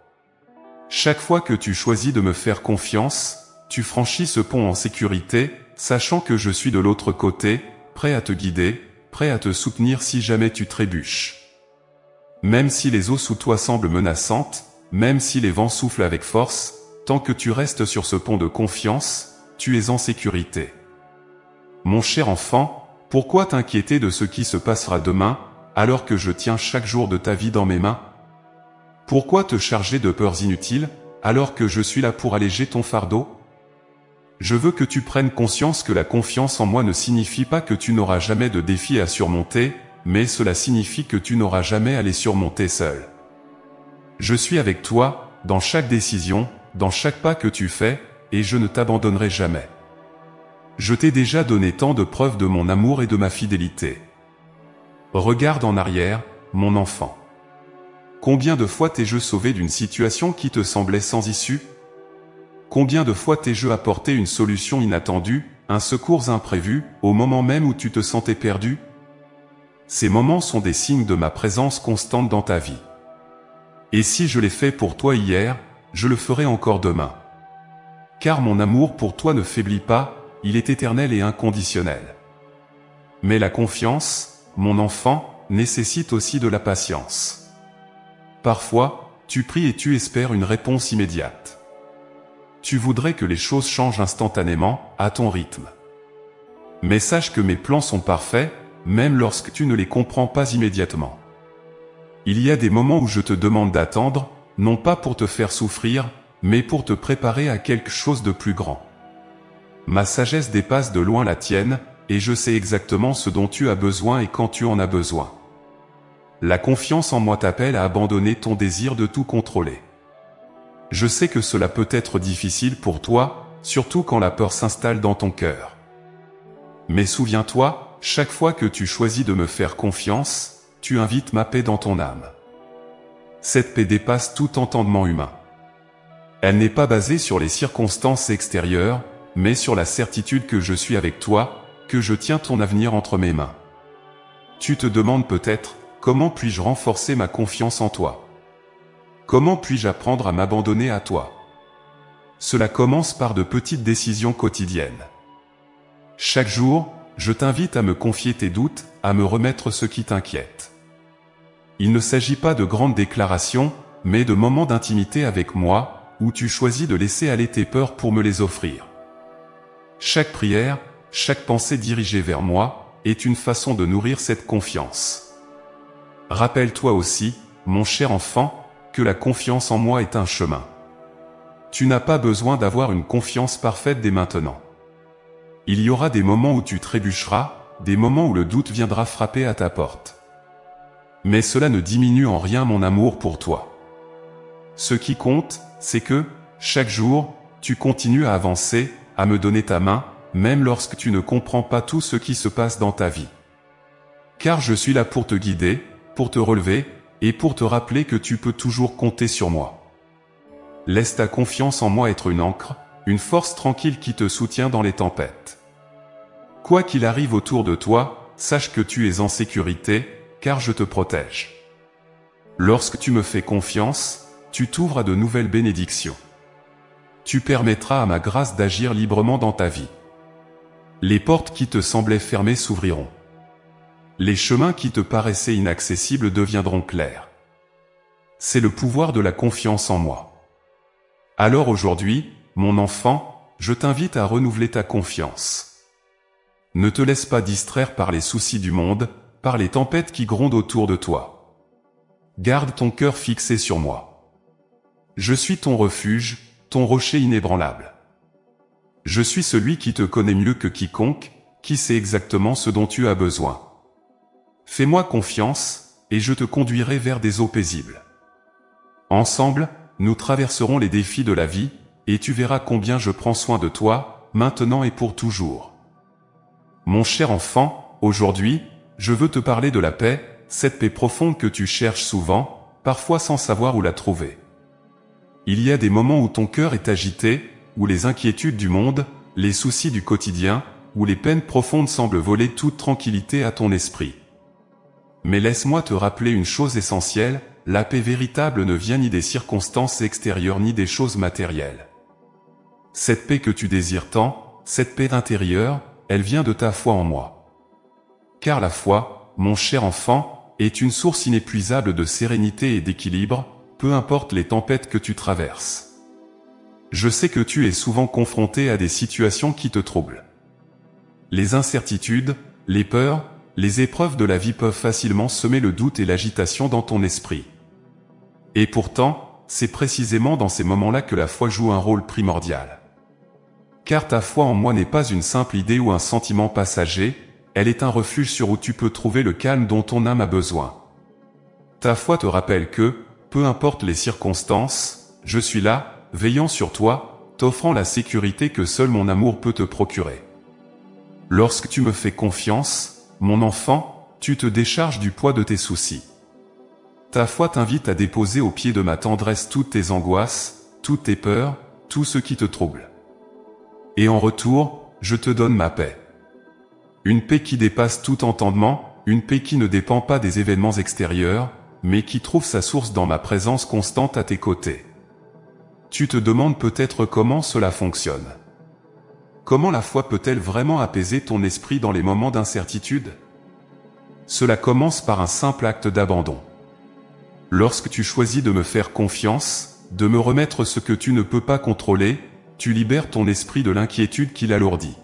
Chaque fois que tu choisis de me faire confiance, tu franchis ce pont en sécurité, sachant que je suis de l'autre côté, prêt à te guider, prêt à te soutenir si jamais tu trébuches. Même si les eaux sous toi semblent menaçantes, même si les vents soufflent avec force, tant que tu restes sur ce pont de confiance, tu es en sécurité. Mon cher enfant, pourquoi t'inquiéter de ce qui se passera demain, alors que je tiens chaque jour de ta vie dans mes mains? Pourquoi te charger de peurs inutiles, alors que je suis là pour alléger ton fardeau? Je veux que tu prennes conscience que la confiance en moi ne signifie pas que tu n'auras jamais de défis à surmonter, mais cela signifie que tu n'auras jamais à les surmonter seul. Je suis avec toi, dans chaque décision, dans chaque pas que tu fais, et je ne t'abandonnerai jamais. Je t'ai déjà donné tant de preuves de mon amour et de ma fidélité. Regarde en arrière, mon enfant. Combien de fois t'ai-je sauvé d'une situation qui te semblait sans issue? Combien de fois t'ai-je apporté une solution inattendue, un secours imprévu, au moment même où tu te sentais perdu? Ces moments sont des signes de ma présence constante dans ta vie. Et si je l'ai fait pour toi hier, je le ferai encore demain. Car mon amour pour toi ne faiblit pas, il est éternel et inconditionnel. Mais la confiance, mon enfant, nécessite aussi de la patience. Parfois, tu pries et tu espères une réponse immédiate. Tu voudrais que les choses changent instantanément, à ton rythme. Mais sache que mes plans sont parfaits, même lorsque tu ne les comprends pas immédiatement. Il y a des moments où je te demande d'attendre, non pas pour te faire souffrir, mais pour te préparer à quelque chose de plus grand. Ma sagesse dépasse de loin la tienne, et je sais exactement ce dont tu as besoin et quand tu en as besoin. La confiance en moi t'appelle à abandonner ton désir de tout contrôler. Je sais que cela peut être difficile pour toi, surtout quand la peur s'installe dans ton cœur. Mais souviens-toi, chaque fois que tu choisis de me faire confiance, tu invites ma paix dans ton âme. Cette paix dépasse tout entendement humain. Elle n'est pas basée sur les circonstances extérieures, mais sur la certitude que je suis avec toi, que je tiens ton avenir entre mes mains. Tu te demandes peut-être, comment puis-je renforcer ma confiance en toi? Comment puis-je apprendre à m'abandonner à toi? Cela commence par de petites décisions quotidiennes. Chaque jour, je t'invite à me confier tes doutes, à me remettre ce qui t'inquiète. Il ne s'agit pas de grandes déclarations, mais de moments d'intimité avec moi, où tu choisis de laisser aller tes peurs pour me les offrir. Chaque prière, chaque pensée dirigée vers moi, est une façon de nourrir cette confiance. Rappelle-toi aussi, mon cher enfant, que la confiance en moi est un chemin. Tu n'as pas besoin d'avoir une confiance parfaite dès maintenant. Il y aura des moments où tu trébucheras, des moments où le doute viendra frapper à ta porte. Mais cela ne diminue en rien mon amour pour toi. Ce qui compte, c'est que, chaque jour, tu continues à avancer, à me donner ta main, même lorsque tu ne comprends pas tout ce qui se passe dans ta vie. Car je suis là pour te guider, pour te relever, et pour te rappeler que tu peux toujours compter sur moi. Laisse ta confiance en moi être une ancre, une force tranquille qui te soutient dans les tempêtes. Quoi qu'il arrive autour de toi, sache que tu es en sécurité, car je te protège. Lorsque tu me fais confiance, tu t'ouvres à de nouvelles bénédictions. Tu permettras à ma grâce d'agir librement dans ta vie. Les portes qui te semblaient fermées s'ouvriront. Les chemins qui te paraissaient inaccessibles deviendront clairs. C'est le pouvoir de la confiance en moi. Alors aujourd'hui, mon enfant, je t'invite à renouveler ta confiance. Ne te laisse pas distraire par les soucis du monde, par les tempêtes qui grondent autour de toi. Garde ton cœur fixé sur moi. Je suis ton refuge, ton rocher inébranlable. Je suis celui qui te connaît mieux que quiconque, qui sait exactement ce dont tu as besoin. Fais-moi confiance, et je te conduirai vers des eaux paisibles. Ensemble, nous traverserons les défis de la vie, et tu verras combien je prends soin de toi, maintenant et pour toujours. Mon cher enfant, aujourd'hui, je veux te parler de la paix, cette paix profonde que tu cherches souvent, parfois sans savoir où la trouver. Il y a des moments où ton cœur est agité, où les inquiétudes du monde, les soucis du quotidien, où les peines profondes semblent voler toute tranquillité à ton esprit. Mais laisse-moi te rappeler une chose essentielle, la paix véritable ne vient ni des circonstances extérieures ni des choses matérielles. Cette paix que tu désires tant, cette paix intérieure, elle vient de ta foi en moi. Car la foi, mon cher enfant, est une source inépuisable de sérénité et d'équilibre, peu importe les tempêtes que tu traverses. Je sais que tu es souvent confronté à des situations qui te troublent. Les incertitudes, les peurs, les épreuves de la vie peuvent facilement semer le doute et l'agitation dans ton esprit. Et pourtant, c'est précisément dans ces moments-là que la foi joue un rôle primordial. Car ta foi en moi n'est pas une simple idée ou un sentiment passager, elle est un refuge sur où tu peux trouver le calme dont ton âme a besoin. Ta foi te rappelle que, peu importe les circonstances, je suis là, veillant sur toi, t'offrant la sécurité que seul mon amour peut te procurer. Lorsque tu me fais confiance, mon enfant, tu te décharges du poids de tes soucis. Ta foi t'invite à déposer au pied de ma tendresse toutes tes angoisses, toutes tes peurs, tout ce qui te trouble. Et en retour, je te donne ma paix. Une paix qui dépasse tout entendement, une paix qui ne dépend pas des événements extérieurs, mais qui trouve sa source dans ma présence constante à tes côtés. Tu te demandes peut-être comment cela fonctionne. Comment la foi peut-elle vraiment apaiser ton esprit dans les moments d'incertitude? Cela commence par un simple acte d'abandon. Lorsque tu choisis de me faire confiance, de me remettre ce que tu ne peux pas contrôler, tu libères ton esprit de l'inquiétude qui l'alourdit.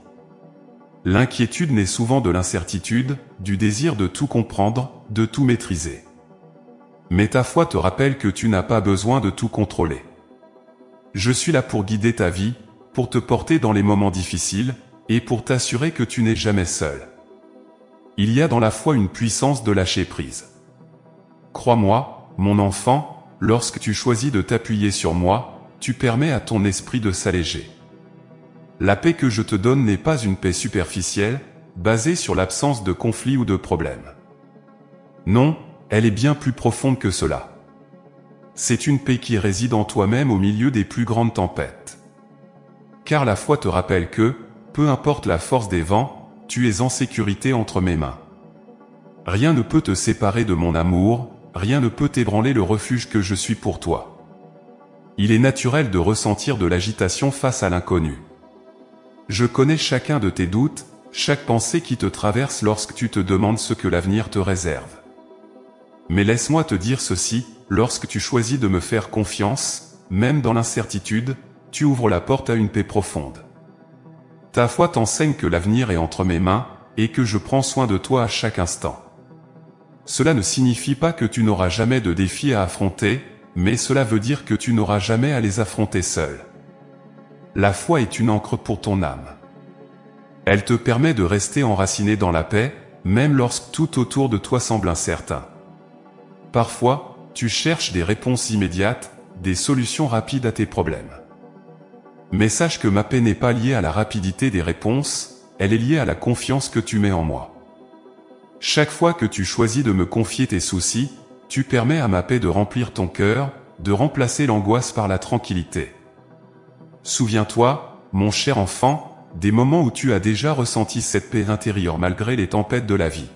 L'inquiétude naît souvent de l'incertitude, du désir de tout comprendre, de tout maîtriser. Mais ta foi te rappelle que tu n'as pas besoin de tout contrôler. Je suis là pour guider ta vie, pour te porter dans les moments difficiles, et pour t'assurer que tu n'es jamais seul. Il y a dans la foi une puissance de lâcher prise. Crois-moi, mon enfant, lorsque tu choisis de t'appuyer sur moi, tu permets à ton esprit de s'alléger. La paix que je te donne n'est pas une paix superficielle, basée sur l'absence de conflits ou de problèmes. Non, elle est bien plus profonde que cela. C'est une paix qui réside en toi-même au milieu des plus grandes tempêtes. Car la foi te rappelle que, peu importe la force des vents, tu es en sécurité entre mes mains. Rien ne peut te séparer de mon amour, rien ne peut ébranler le refuge que je suis pour toi. Il est naturel de ressentir de l'agitation face à l'inconnu. Je connais chacun de tes doutes, chaque pensée qui te traverse lorsque tu te demandes ce que l'avenir te réserve. Mais laisse-moi te dire ceci, lorsque tu choisis de me faire confiance, même dans l'incertitude, tu ouvres la porte à une paix profonde. Ta foi t'enseigne que l'avenir est entre mes mains, et que je prends soin de toi à chaque instant. Cela ne signifie pas que tu n'auras jamais de défis à affronter, mais cela veut dire que tu n'auras jamais à les affronter seul. La foi est une ancre pour ton âme. Elle te permet de rester enraciné dans la paix, même lorsque tout autour de toi semble incertain. Parfois, tu cherches des réponses immédiates, des solutions rapides à tes problèmes. Mais sache que ma paix n'est pas liée à la rapidité des réponses, elle est liée à la confiance que tu mets en moi. Chaque fois que tu choisis de me confier tes soucis, tu permets à ma paix de remplir ton cœur, de remplacer l'angoisse par la tranquillité. Souviens-toi, mon cher enfant, des moments où tu as déjà ressenti cette paix intérieure malgré les tempêtes de la vie.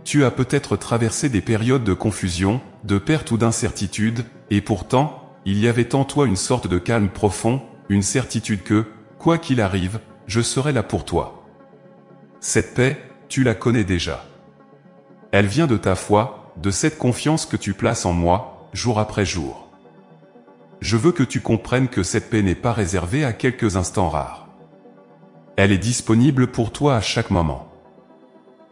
tu as peut-être traversé des périodes de confusion, de perte ou d'incertitude, et pourtant, il y avait en toi une sorte de calme profond, une certitude que, quoi qu'il arrive, je serai là pour toi. Cette paix, tu la connais déjà. Elle vient de ta foi, de cette confiance que tu places en moi, jour après jour. Je veux que tu comprennes que cette paix n'est pas réservée à quelques instants rares. Elle est disponible pour toi à chaque moment.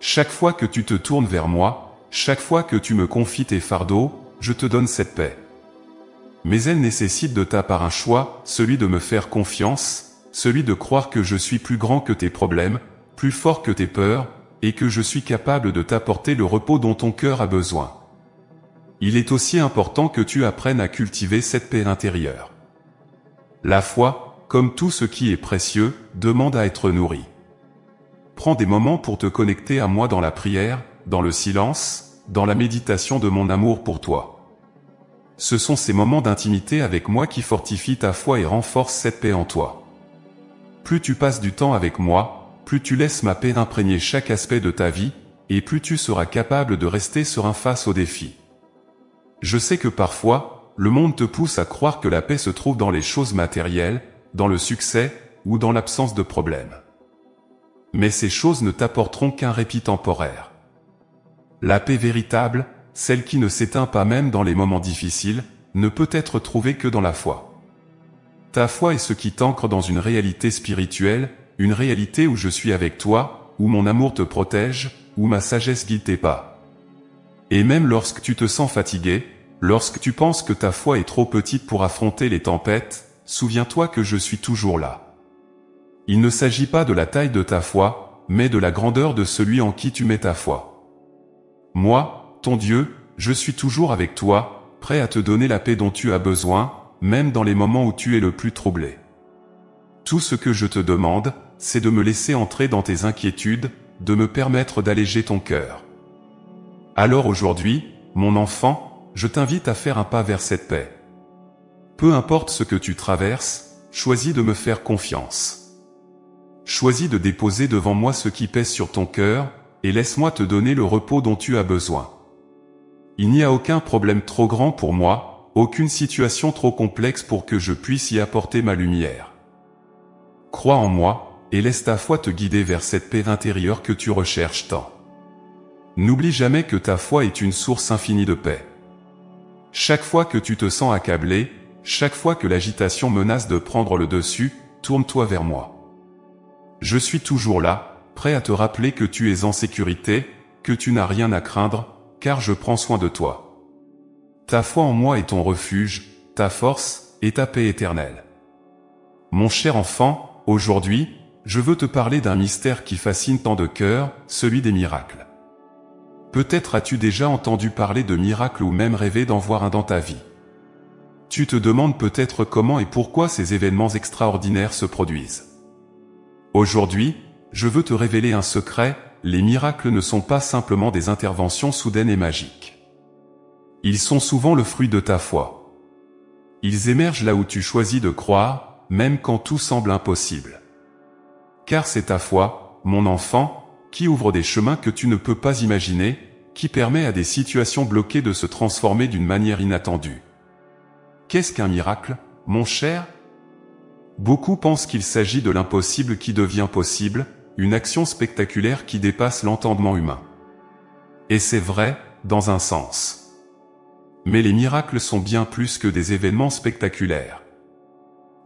Chaque fois que tu te tournes vers moi, chaque fois que tu me confies tes fardeaux, je te donne cette paix. Mais elle nécessite de ta part un choix, celui de me faire confiance, celui de croire que je suis plus grand que tes problèmes, plus fort que tes peurs, et que je suis capable de t'apporter le repos dont ton cœur a besoin. Il est aussi important que tu apprennes à cultiver cette paix intérieure. La foi, comme tout ce qui est précieux, demande à être nourrie. Prends des moments pour te connecter à moi dans la prière, dans le silence, dans la méditation de mon amour pour toi. Ce sont ces moments d'intimité avec moi qui fortifient ta foi et renforcent cette paix en toi. Plus tu passes du temps avec moi, plus tu laisses ma paix imprégner chaque aspect de ta vie, et plus tu seras capable de rester serein face aux défis. Je sais que parfois, le monde te pousse à croire que la paix se trouve dans les choses matérielles, dans le succès, ou dans l'absence de problèmes. Mais ces choses ne t'apporteront qu'un répit temporaire. La paix véritable, celle qui ne s'éteint pas même dans les moments difficiles, ne peut être trouvée que dans la foi. Ta foi est ce qui t'ancre dans une réalité spirituelle, une réalité où je suis avec toi, où mon amour te protège, où ma sagesse guide tes pas. Et même lorsque tu te sens fatigué, lorsque tu penses que ta foi est trop petite pour affronter les tempêtes, souviens-toi que je suis toujours là. Il ne s'agit pas de la taille de ta foi, mais de la grandeur de celui en qui tu mets ta foi. Moi, ton Dieu, je suis toujours avec toi, prêt à te donner la paix dont tu as besoin, même dans les moments où tu es le plus troublé. Tout ce que je te demande, c'est de me laisser entrer dans tes inquiétudes, de me permettre d'alléger ton cœur. Alors aujourd'hui, mon enfant, je t'invite à faire un pas vers cette paix. Peu importe ce que tu traverses, choisis de me faire confiance. Choisis de déposer devant moi ce qui pèse sur ton cœur, et laisse-moi te donner le repos dont tu as besoin. Il n'y a aucun problème trop grand pour moi, aucune situation trop complexe pour que je puisse y apporter ma lumière. Crois en moi, et laisse ta foi te guider vers cette paix intérieure que tu recherches tant. N'oublie jamais que ta foi est une source infinie de paix. Chaque fois que tu te sens accablé, chaque fois que l'agitation menace de prendre le dessus, tourne-toi vers moi. Je suis toujours là, prêt à te rappeler que tu es en sécurité, que tu n'as rien à craindre, car je prends soin de toi. Ta foi en moi est ton refuge, ta force et ta paix éternelle. Mon cher enfant, aujourd'hui, je veux te parler d'un mystère qui fascine tant de cœurs, celui des miracles. Peut-être as-tu déjà entendu parler de miracles ou même rêvé d'en voir un dans ta vie. Tu te demandes peut-être comment et pourquoi ces événements extraordinaires se produisent. Aujourd'hui, je veux te révéler un secret, les miracles ne sont pas simplement des interventions soudaines et magiques. Ils sont souvent le fruit de ta foi. Ils émergent là où tu choisis de croire, même quand tout semble impossible. Car c'est ta foi, mon enfant, qui ouvre des chemins que tu ne peux pas imaginer, qui permet à des situations bloquées de se transformer d'une manière inattendue. Qu'est-ce qu'un miracle, mon cher ? Beaucoup pensent qu'il s'agit de l'impossible qui devient possible, une action spectaculaire qui dépasse l'entendement humain. Et c'est vrai, dans un sens. Mais les miracles sont bien plus que des événements spectaculaires.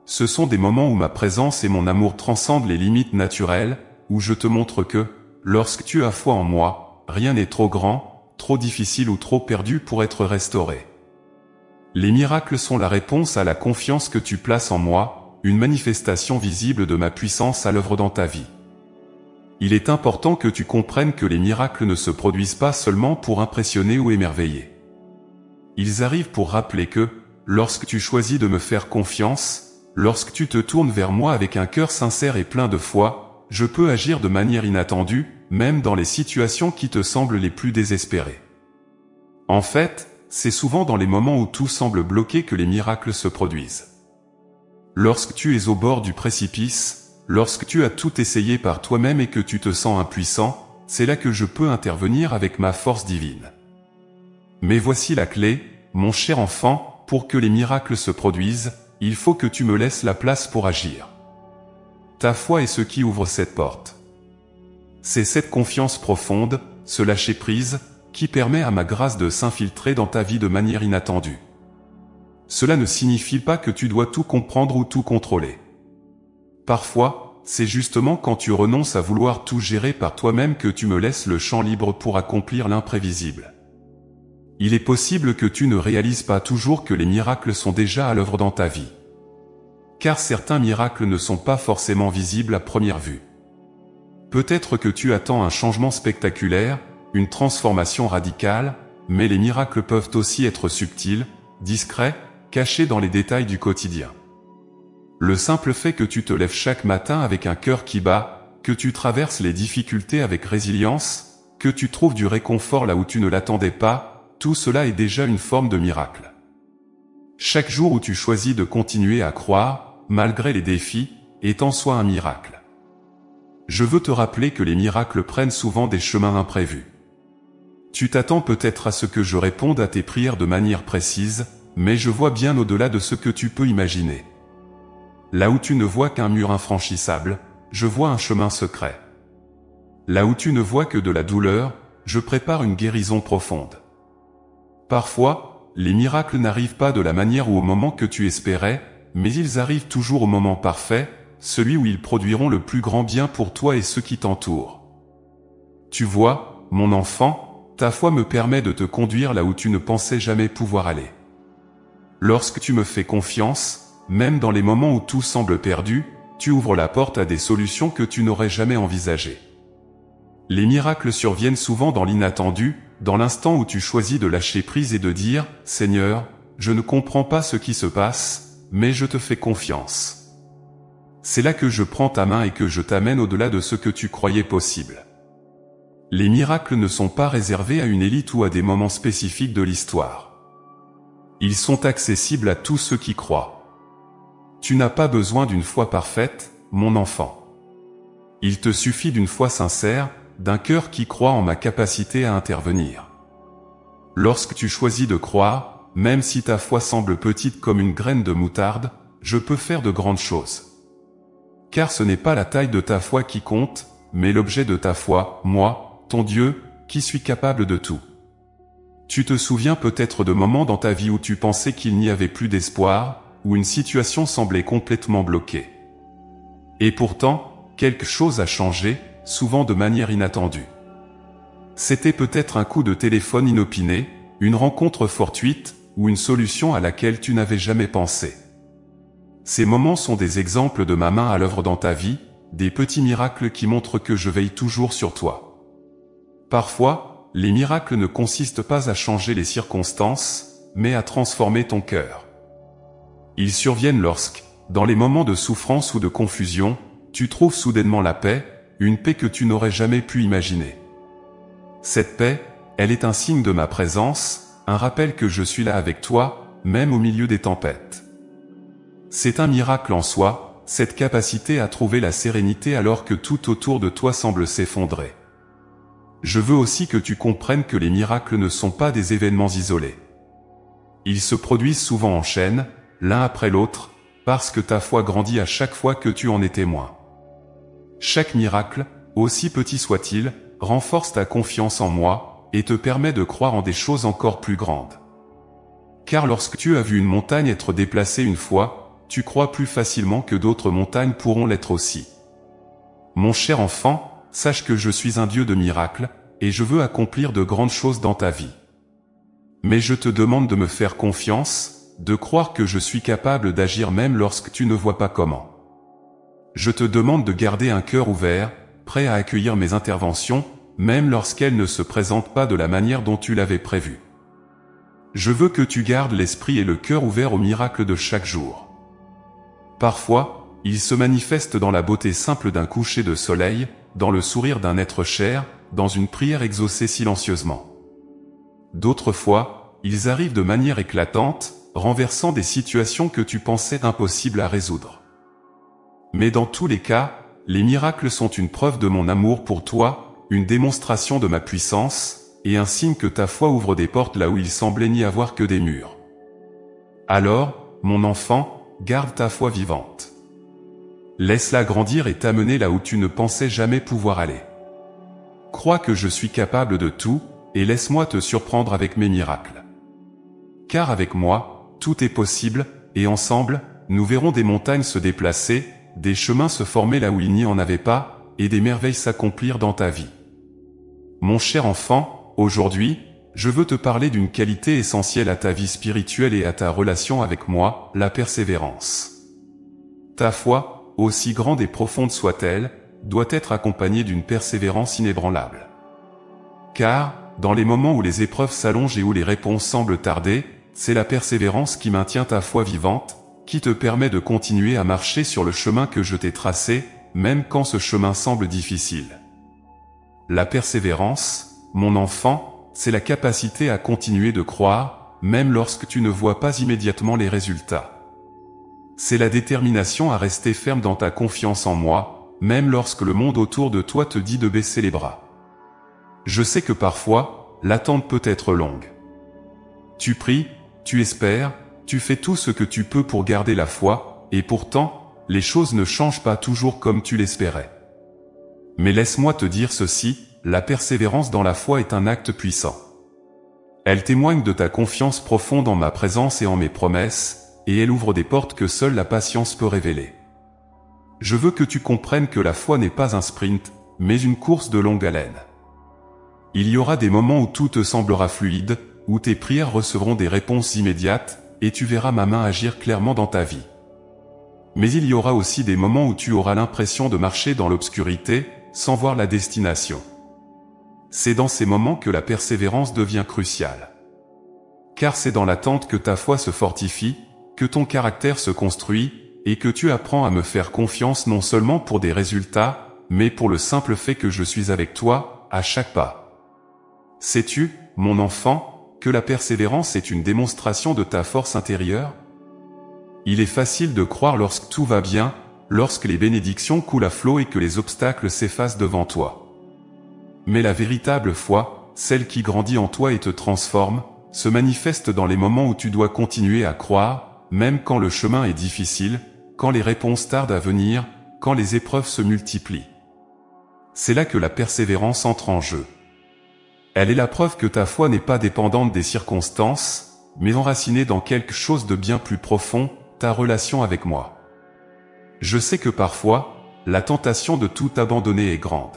Ce sont des moments où ma présence et mon amour transcendent les limites naturelles, où je te montre que, lorsque tu as foi en moi, rien n'est trop grand, trop difficile ou trop perdu pour être restauré. Les miracles sont la réponse à la confiance que tu places en moi, une manifestation visible de ma puissance à l'œuvre dans ta vie. Il est important que tu comprennes que les miracles ne se produisent pas seulement pour impressionner ou émerveiller. Ils arrivent pour rappeler que, lorsque tu choisis de me faire confiance, lorsque tu te tournes vers moi avec un cœur sincère et plein de foi, je peux agir de manière inattendue, même dans les situations qui te semblent les plus désespérées. En fait, c'est souvent dans les moments où tout semble bloqué que les miracles se produisent. Lorsque tu es au bord du précipice, lorsque tu as tout essayé par toi-même et que tu te sens impuissant, c'est là que je peux intervenir avec ma force divine. Mais voici la clé, mon cher enfant, pour que les miracles se produisent, il faut que tu me laisses la place pour agir. Ta foi est ce qui ouvre cette porte. C'est cette confiance profonde, ce lâcher-prise, qui permet à ma grâce de s'infiltrer dans ta vie de manière inattendue. Cela ne signifie pas que tu dois tout comprendre ou tout contrôler. Parfois, c'est justement quand tu renonces à vouloir tout gérer par toi-même que tu me laisses le champ libre pour accomplir l'imprévisible. Il est possible que tu ne réalises pas toujours que les miracles sont déjà à l'œuvre dans ta vie. Car certains miracles ne sont pas forcément visibles à première vue. Peut-être que tu attends un changement spectaculaire, une transformation radicale, mais les miracles peuvent aussi être subtils, discrets, cachés dans les détails du quotidien. Le simple fait que tu te lèves chaque matin avec un cœur qui bat, que tu traverses les difficultés avec résilience, que tu trouves du réconfort là où tu ne l'attendais pas, tout cela est déjà une forme de miracle. Chaque jour où tu choisis de continuer à croire, malgré les défis, est en soi un miracle. Je veux te rappeler que les miracles prennent souvent des chemins imprévus. Tu t'attends peut-être à ce que je réponde à tes prières de manière précise, mais je vois bien au-delà de ce que tu peux imaginer. Là où tu ne vois qu'un mur infranchissable, je vois un chemin secret. Là où tu ne vois que de la douleur, je prépare une guérison profonde. Parfois, les miracles n'arrivent pas de la manière ou au moment que tu espérais, mais ils arrivent toujours au moment parfait, celui où ils produiront le plus grand bien pour toi et ceux qui t'entourent. Tu vois, mon enfant, ta foi me permet de te conduire là où tu ne pensais jamais pouvoir aller. Lorsque tu me fais confiance, même dans les moments où tout semble perdu, tu ouvres la porte à des solutions que tu n'aurais jamais envisagées. Les miracles surviennent souvent dans l'inattendu, dans l'instant où tu choisis de lâcher prise et de dire « Seigneur, je ne comprends pas ce qui se passe, mais je te fais confiance. » C'est là que je prends ta main et que je t'amène au-delà de ce que tu croyais possible. Les miracles ne sont pas réservés à une élite ou à des moments spécifiques de l'histoire. Ils sont accessibles à tous ceux qui croient. Tu n'as pas besoin d'une foi parfaite, mon enfant. Il te suffit d'une foi sincère, d'un cœur qui croit en ma capacité à intervenir. Lorsque tu choisis de croire, même si ta foi semble petite comme une graine de moutarde, je peux faire de grandes choses. Car ce n'est pas la taille de ta foi qui compte, mais l'objet de ta foi, moi, ton Dieu, qui suis capable de tout. Tu te souviens peut-être de moments dans ta vie où tu pensais qu'il n'y avait plus d'espoir, où une situation semblait complètement bloquée. Et pourtant, quelque chose a changé, souvent de manière inattendue. C'était peut-être un coup de téléphone inopiné, une rencontre fortuite, ou une solution à laquelle tu n'avais jamais pensé. Ces moments sont des exemples de ma main à l'œuvre dans ta vie, des petits miracles qui montrent que je veille toujours sur toi. Parfois, les miracles ne consistent pas à changer les circonstances, mais à transformer ton cœur. Ils surviennent lorsque, dans les moments de souffrance ou de confusion, tu trouves soudainement la paix, une paix que tu n'aurais jamais pu imaginer. Cette paix, elle est un signe de ma présence, un rappel que je suis là avec toi, même au milieu des tempêtes. C'est un miracle en soi, cette capacité à trouver la sérénité alors que tout autour de toi semble s'effondrer. Je veux aussi que tu comprennes que les miracles ne sont pas des événements isolés. Ils se produisent souvent en chaîne, l'un après l'autre, parce que ta foi grandit à chaque fois que tu en es témoin. Chaque miracle, aussi petit soit-il, renforce ta confiance en moi, et te permet de croire en des choses encore plus grandes. Car lorsque tu as vu une montagne être déplacée une fois, tu crois plus facilement que d'autres montagnes pourront l'être aussi. Mon cher enfant, sache que je suis un Dieu de miracles, et je veux accomplir de grandes choses dans ta vie. Mais je te demande de me faire confiance, de croire que je suis capable d'agir même lorsque tu ne vois pas comment. Je te demande de garder un cœur ouvert, prêt à accueillir mes interventions, même lorsqu'elles ne se présentent pas de la manière dont tu l'avais prévu. Je veux que tu gardes l'esprit et le cœur ouverts aux miracles de chaque jour. Parfois, ils se manifestent dans la beauté simple d'un coucher de soleil, dans le sourire d'un être cher, dans une prière exaucée silencieusement. D'autres fois, ils arrivent de manière éclatante, renversant des situations que tu pensais impossibles à résoudre. Mais dans tous les cas, les miracles sont une preuve de mon amour pour toi, une démonstration de ma puissance, et un signe que ta foi ouvre des portes là où il semblait n'y avoir que des murs. Alors, mon enfant, garde ta foi vivante. Laisse-la grandir et t'amener là où tu ne pensais jamais pouvoir aller. Crois que je suis capable de tout, et laisse-moi te surprendre avec mes miracles. Car avec moi, tout est possible, et ensemble, nous verrons des montagnes se déplacer, des chemins se former là où il n'y en avait pas, et des merveilles s'accomplir dans ta vie. Mon cher enfant, aujourd'hui, je veux te parler d'une qualité essentielle à ta vie spirituelle et à ta relation avec moi, la persévérance. Ta foi, aussi grande et profonde soit-elle, doit être accompagnée d'une persévérance inébranlable. Car, dans les moments où les épreuves s'allongent et où les réponses semblent tarder, c'est la persévérance qui maintient ta foi vivante, qui te permet de continuer à marcher sur le chemin que je t'ai tracé, même quand ce chemin semble difficile. La persévérance, mon enfant, c'est la capacité à continuer de croire, même lorsque tu ne vois pas immédiatement les résultats. C'est la détermination à rester ferme dans ta confiance en moi, même lorsque le monde autour de toi te dit de baisser les bras. Je sais que parfois, l'attente peut être longue. Tu pries, tu espères, tu fais tout ce que tu peux pour garder la foi, et pourtant, les choses ne changent pas toujours comme tu l'espérais. Mais laisse-moi te dire ceci, la persévérance dans la foi est un acte puissant. Elle témoigne de ta confiance profonde en ma présence et en mes promesses, et elle ouvre des portes que seule la patience peut révéler. Je veux que tu comprennes que la foi n'est pas un sprint, mais une course de longue haleine. Il y aura des moments où tout te semblera fluide, où tes prières recevront des réponses immédiates, et tu verras ma main agir clairement dans ta vie. Mais il y aura aussi des moments où tu auras l'impression de marcher dans l'obscurité, sans voir la destination. C'est dans ces moments que la persévérance devient cruciale. Car c'est dans l'attente que ta foi se fortifie, que ton caractère se construit, et que tu apprends à me faire confiance non seulement pour des résultats, mais pour le simple fait que je suis avec toi, à chaque pas. Sais-tu, mon enfant, que la persévérance est une démonstration de ta force intérieure? Il est facile de croire lorsque tout va bien, lorsque les bénédictions coulent à flot et que les obstacles s'effacent devant toi. Mais la véritable foi, celle qui grandit en toi et te transforme, se manifeste dans les moments où tu dois continuer à croire, même quand le chemin est difficile, quand les réponses tardent à venir, quand les épreuves se multiplient. C'est là que la persévérance entre en jeu. Elle est la preuve que ta foi n'est pas dépendante des circonstances, mais enracinée dans quelque chose de bien plus profond, ta relation avec moi. Je sais que parfois, la tentation de tout abandonner est grande.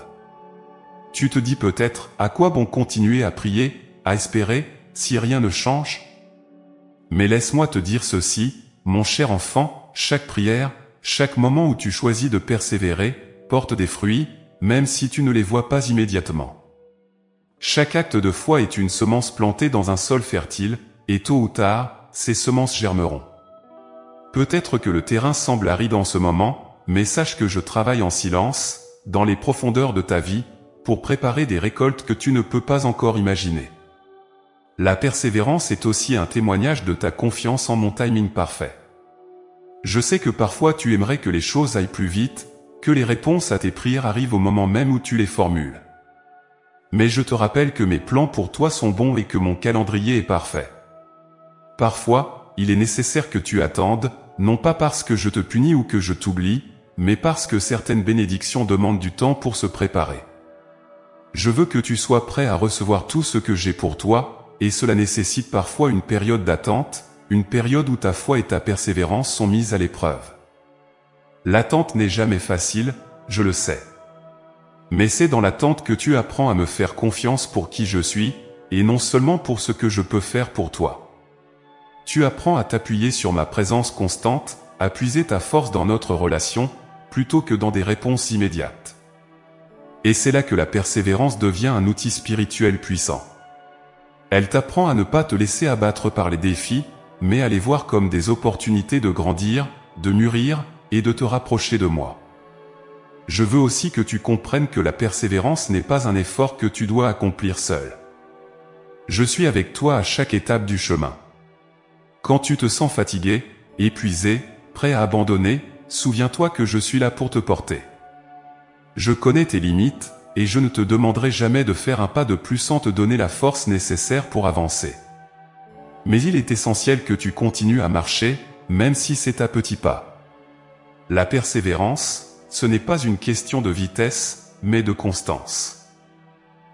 Tu te dis peut-être, à quoi bon continuer à prier, à espérer, si rien ne change? Mais laisse-moi te dire ceci, mon cher enfant, chaque prière, chaque moment où tu choisis de persévérer, porte des fruits, même si tu ne les vois pas immédiatement. Chaque acte de foi est une semence plantée dans un sol fertile, et tôt ou tard, ces semences germeront. Peut-être que le terrain semble aride en ce moment, mais sache que je travaille en silence, dans les profondeurs de ta vie, pour préparer des récoltes que tu ne peux pas encore imaginer. La persévérance est aussi un témoignage de ta confiance en mon timing parfait. Je sais que parfois tu aimerais que les choses aillent plus vite, que les réponses à tes prières arrivent au moment même où tu les formules. Mais je te rappelle que mes plans pour toi sont bons et que mon calendrier est parfait. Parfois, il est nécessaire que tu attendes, non pas parce que je te punis ou que je t'oublie, mais parce que certaines bénédictions demandent du temps pour se préparer. Je veux que tu sois prêt à recevoir tout ce que j'ai pour toi, et cela nécessite parfois une période d'attente, une période où ta foi et ta persévérance sont mises à l'épreuve. L'attente n'est jamais facile, je le sais. Mais c'est dans l'attente que tu apprends à me faire confiance pour qui je suis, et non seulement pour ce que je peux faire pour toi. Tu apprends à t'appuyer sur ma présence constante, à puiser ta force dans notre relation, plutôt que dans des réponses immédiates. Et c'est là que la persévérance devient un outil spirituel puissant. Elle t'apprend à ne pas te laisser abattre par les défis, mais à les voir comme des opportunités de grandir, de mûrir, et de te rapprocher de moi. Je veux aussi que tu comprennes que la persévérance n'est pas un effort que tu dois accomplir seul. Je suis avec toi à chaque étape du chemin. Quand tu te sens fatigué, épuisé, prêt à abandonner, souviens-toi que je suis là pour te porter. Je connais tes limites, et je ne te demanderai jamais de faire un pas de plus sans te donner la force nécessaire pour avancer. Mais il est essentiel que tu continues à marcher, même si c'est à petits pas. La persévérance, ce n'est pas une question de vitesse, mais de constance.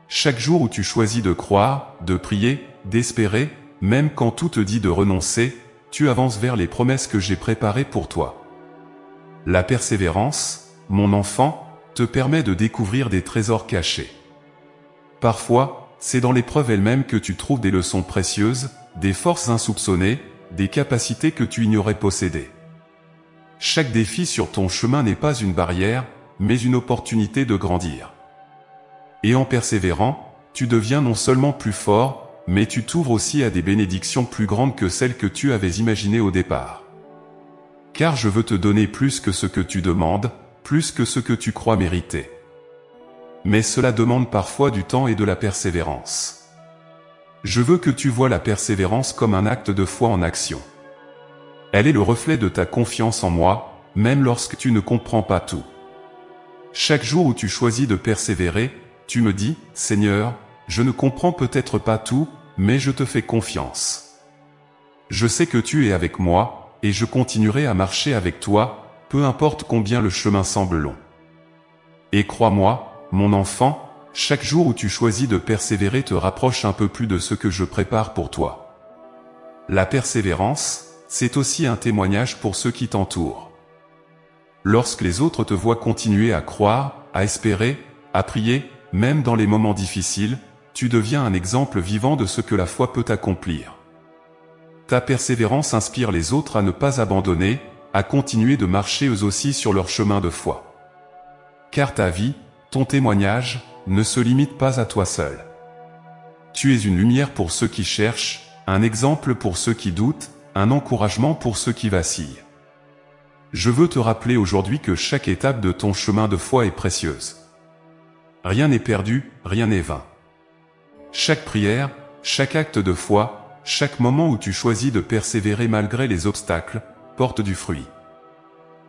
Chaque jour où tu choisis de croire, de prier, d'espérer, même quand tout te dit de renoncer, tu avances vers les promesses que j'ai préparées pour toi. La persévérance, mon enfant, te permet de découvrir des trésors cachés. Parfois, c'est dans l'épreuve elle-même que tu trouves des leçons précieuses, des forces insoupçonnées, des capacités que tu ignorais posséder. Chaque défi sur ton chemin n'est pas une barrière, mais une opportunité de grandir. Et en persévérant, tu deviens non seulement plus fort, mais tu t'ouvres aussi à des bénédictions plus grandes que celles que tu avais imaginées au départ. Car je veux te donner plus que ce que tu demandes, plus que ce que tu crois mériter. Mais cela demande parfois du temps et de la persévérance. Je veux que tu vois la persévérance comme un acte de foi en action. Elle est le reflet de ta confiance en moi, même lorsque tu ne comprends pas tout. Chaque jour où tu choisis de persévérer, tu me dis, « Seigneur, je ne comprends peut-être pas tout, mais je te fais confiance. Je sais que tu es avec moi, et je continuerai à marcher avec toi, peu importe combien le chemin semble long. » Et crois-moi, mon enfant, chaque jour où tu choisis de persévérer te rapproche un peu plus de ce que je prépare pour toi. La persévérance, c'est aussi un témoignage pour ceux qui t'entourent. Lorsque les autres te voient continuer à croire, à espérer, à prier, même dans les moments difficiles, tu deviens un exemple vivant de ce que la foi peut accomplir. Ta persévérance inspire les autres à ne pas abandonner, à continuer de marcher eux aussi sur leur chemin de foi. Car ta vie, ton témoignage, ne se limite pas à toi seul. Tu es une lumière pour ceux qui cherchent, un exemple pour ceux qui doutent, un encouragement pour ceux qui vacillent. Je veux te rappeler aujourd'hui que chaque étape de ton chemin de foi est précieuse. Rien n'est perdu, rien n'est vain. Chaque prière, chaque acte de foi, chaque moment où tu choisis de persévérer malgré les obstacles, porte du fruit.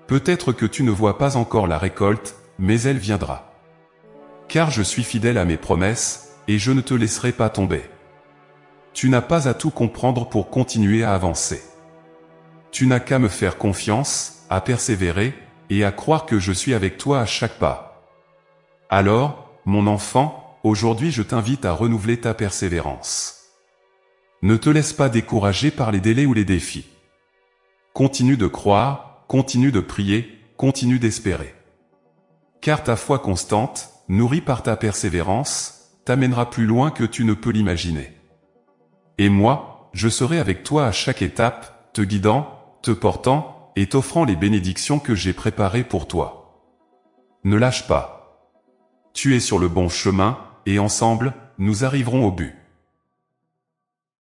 Peut-être que tu ne vois pas encore la récolte, mais elle viendra. Car je suis fidèle à mes promesses, et je ne te laisserai pas tomber. Tu n'as pas à tout comprendre pour continuer à avancer. Tu n'as qu'à me faire confiance, à persévérer, et à croire que je suis avec toi à chaque pas. Alors, mon enfant, aujourd'hui je t'invite à renouveler ta persévérance. Ne te laisse pas décourager par les délais ou les défis. Continue de croire, continue de prier, continue d'espérer. Car ta foi constante, nourrie par ta persévérance, t'amènera plus loin que tu ne peux l'imaginer. Et moi, je serai avec toi à chaque étape, te guidant, te portant, et t'offrant les bénédictions que j'ai préparées pour toi. Ne lâche pas. Tu es sur le bon chemin, et ensemble, nous arriverons au but.